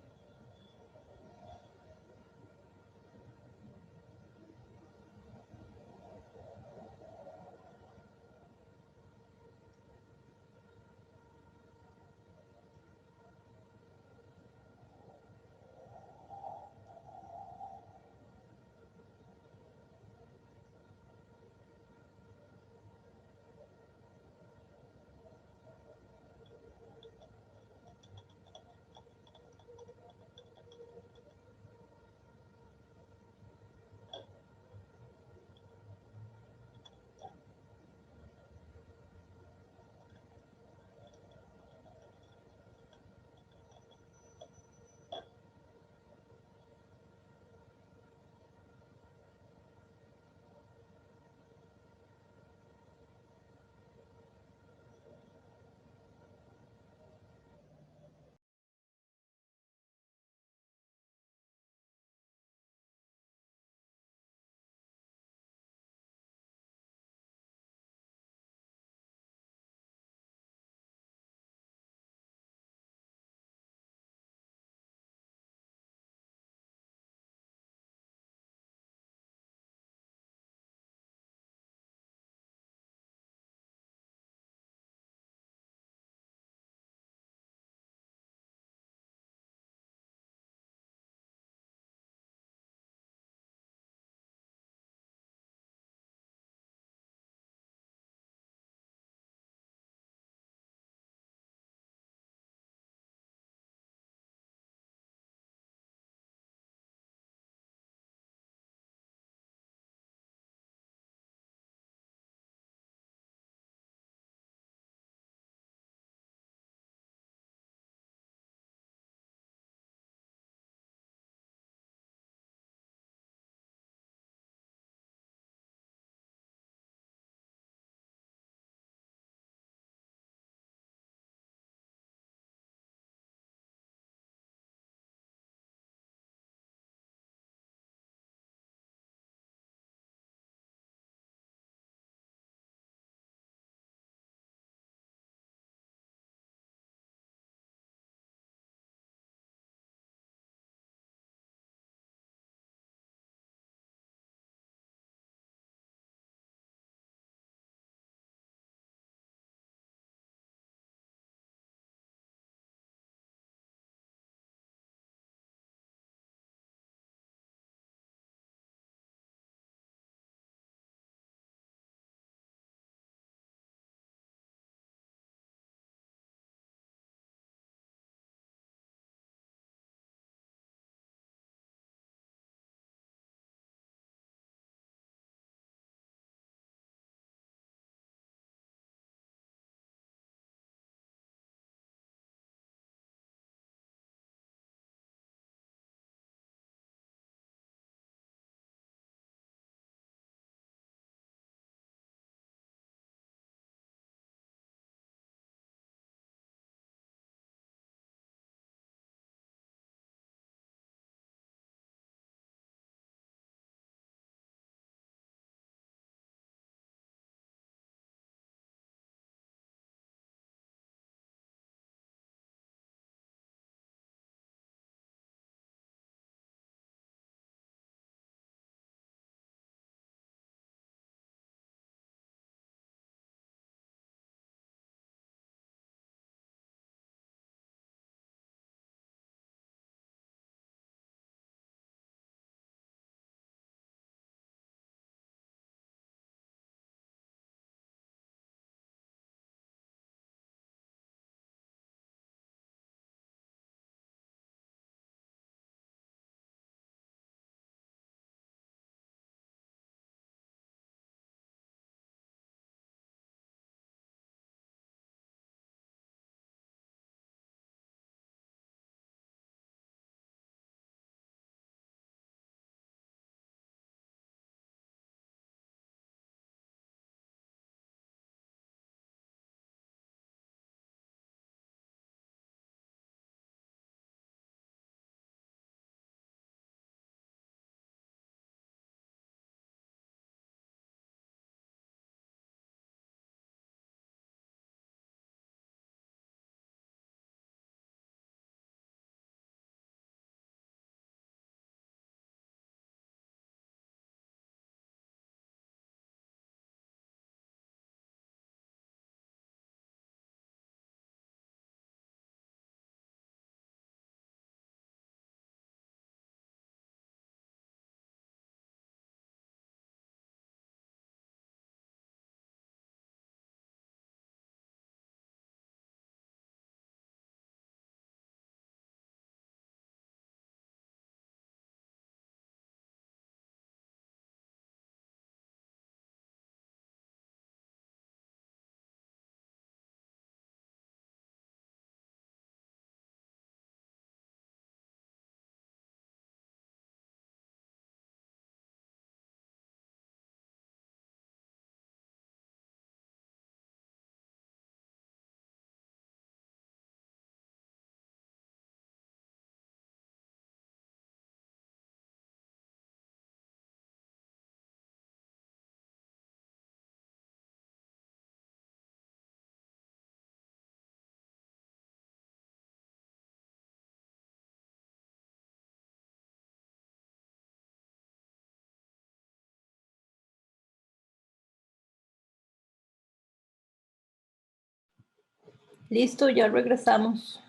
Listo, ya regresamos.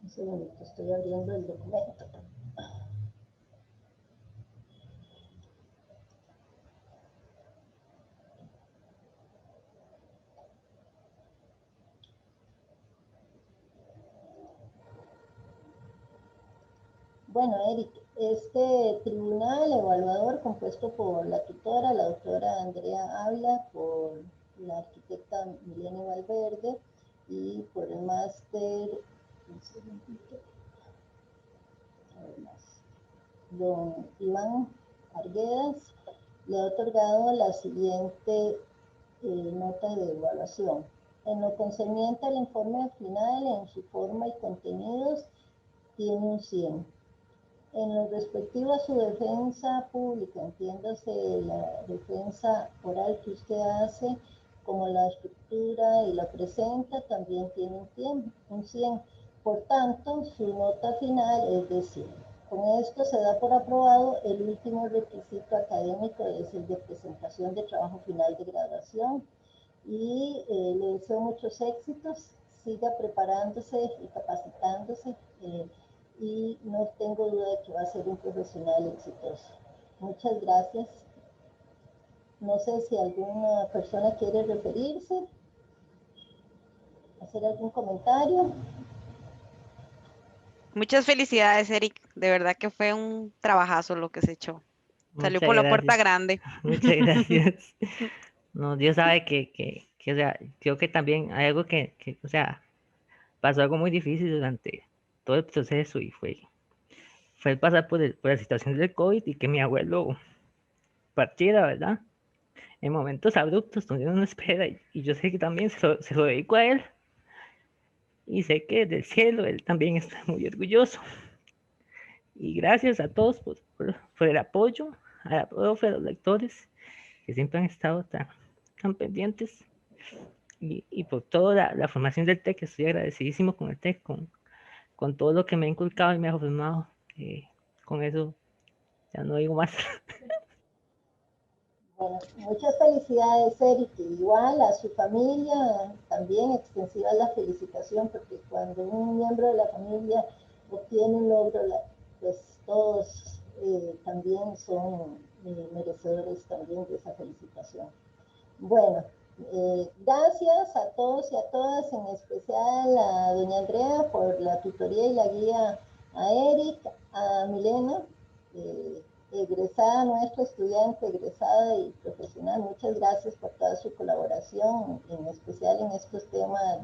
Un segundito, estoy abriendo el documento. Bueno, Eric, este tribunal evaluador compuesto por la tutora, la doctora Andrea Ávila, por la arquitecta Milena Valverde y por el máster, un segundito, don Iván Arguedas, le ha otorgado la siguiente nota de evaluación. En lo concerniente al informe final, en su forma y contenidos, tiene un 100. En lo respectivo a su defensa pública, entiéndase la defensa oral que usted hace, como la estructura y la presenta, también tiene un 100. Por tanto, su nota final es de 100. Con esto se da por aprobado el último requisito académico, es el de presentación de trabajo final de graduación. Y le deseo muchos éxitos, siga preparándose y capacitándose. Y no tengo duda de que va a ser un profesional exitoso. Muchas gracias. No sé si alguna persona quiere referirse, hacer algún comentario. Muchas felicidades, Eric. De verdad que fue un trabajazo lo que se echó. Salió Muchas por la puerta gracias. grande. Muchas gracias. No, Dios sabe o sea, creo que también hay algo o sea, pasó algo muy difícil durante todo el proceso y fue el pasar por la situación del COVID y que mi abuelo partiera, ¿verdad? En momentos abruptos donde uno no espera y yo sé que también se lo dedico a él y sé que del cielo él también está muy orgulloso. Y gracias a todos por el apoyo, a la profe, a los lectores que siempre han estado tan pendientes y por toda la formación del TEC, estoy agradecidísimo con el TEC, con todo lo que me ha inculcado y me ha formado. Con eso ya no digo más. Bueno, muchas felicidades, Eric. Igual a su familia, también extensiva la felicitación, porque cuando un miembro de la familia obtiene un logro, pues todos también son merecedores también de esa felicitación. Bueno, gracias a todos y a todas, en especial a doña Andrea por la tutoría y la guía, a Eric, a Milena, egresada nuestra, estudiante, egresada y profesional. Muchas gracias por toda su colaboración, en especial en estos temas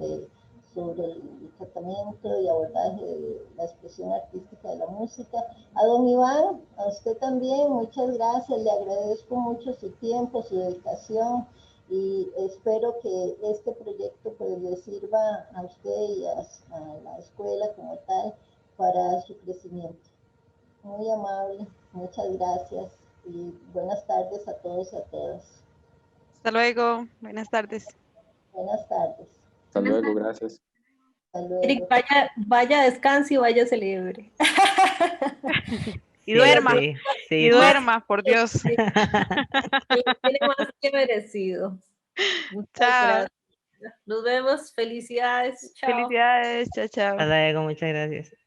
sobre el tratamiento y abordaje de la expresión artística de la música. A don Iván, a usted también, muchas gracias, le agradezco mucho su tiempo, su dedicación y espero que este proyecto pues le sirva a usted y a la escuela como tal para su crecimiento. Muy amable, muchas gracias y buenas tardes a todos y a todas. Hasta luego. Buenas tardes. Buenas tardes. Hasta luego, gracias. Hasta luego. Eric, vaya, descanse y váyase libre. Y duerma, Sí, y pues. duerma, por Dios. Sí, tiene más que merecido. Muchas Chao. gracias. Nos vemos. Felicidades. Chao. Felicidades. Chao, chao. Hasta luego, muchas gracias.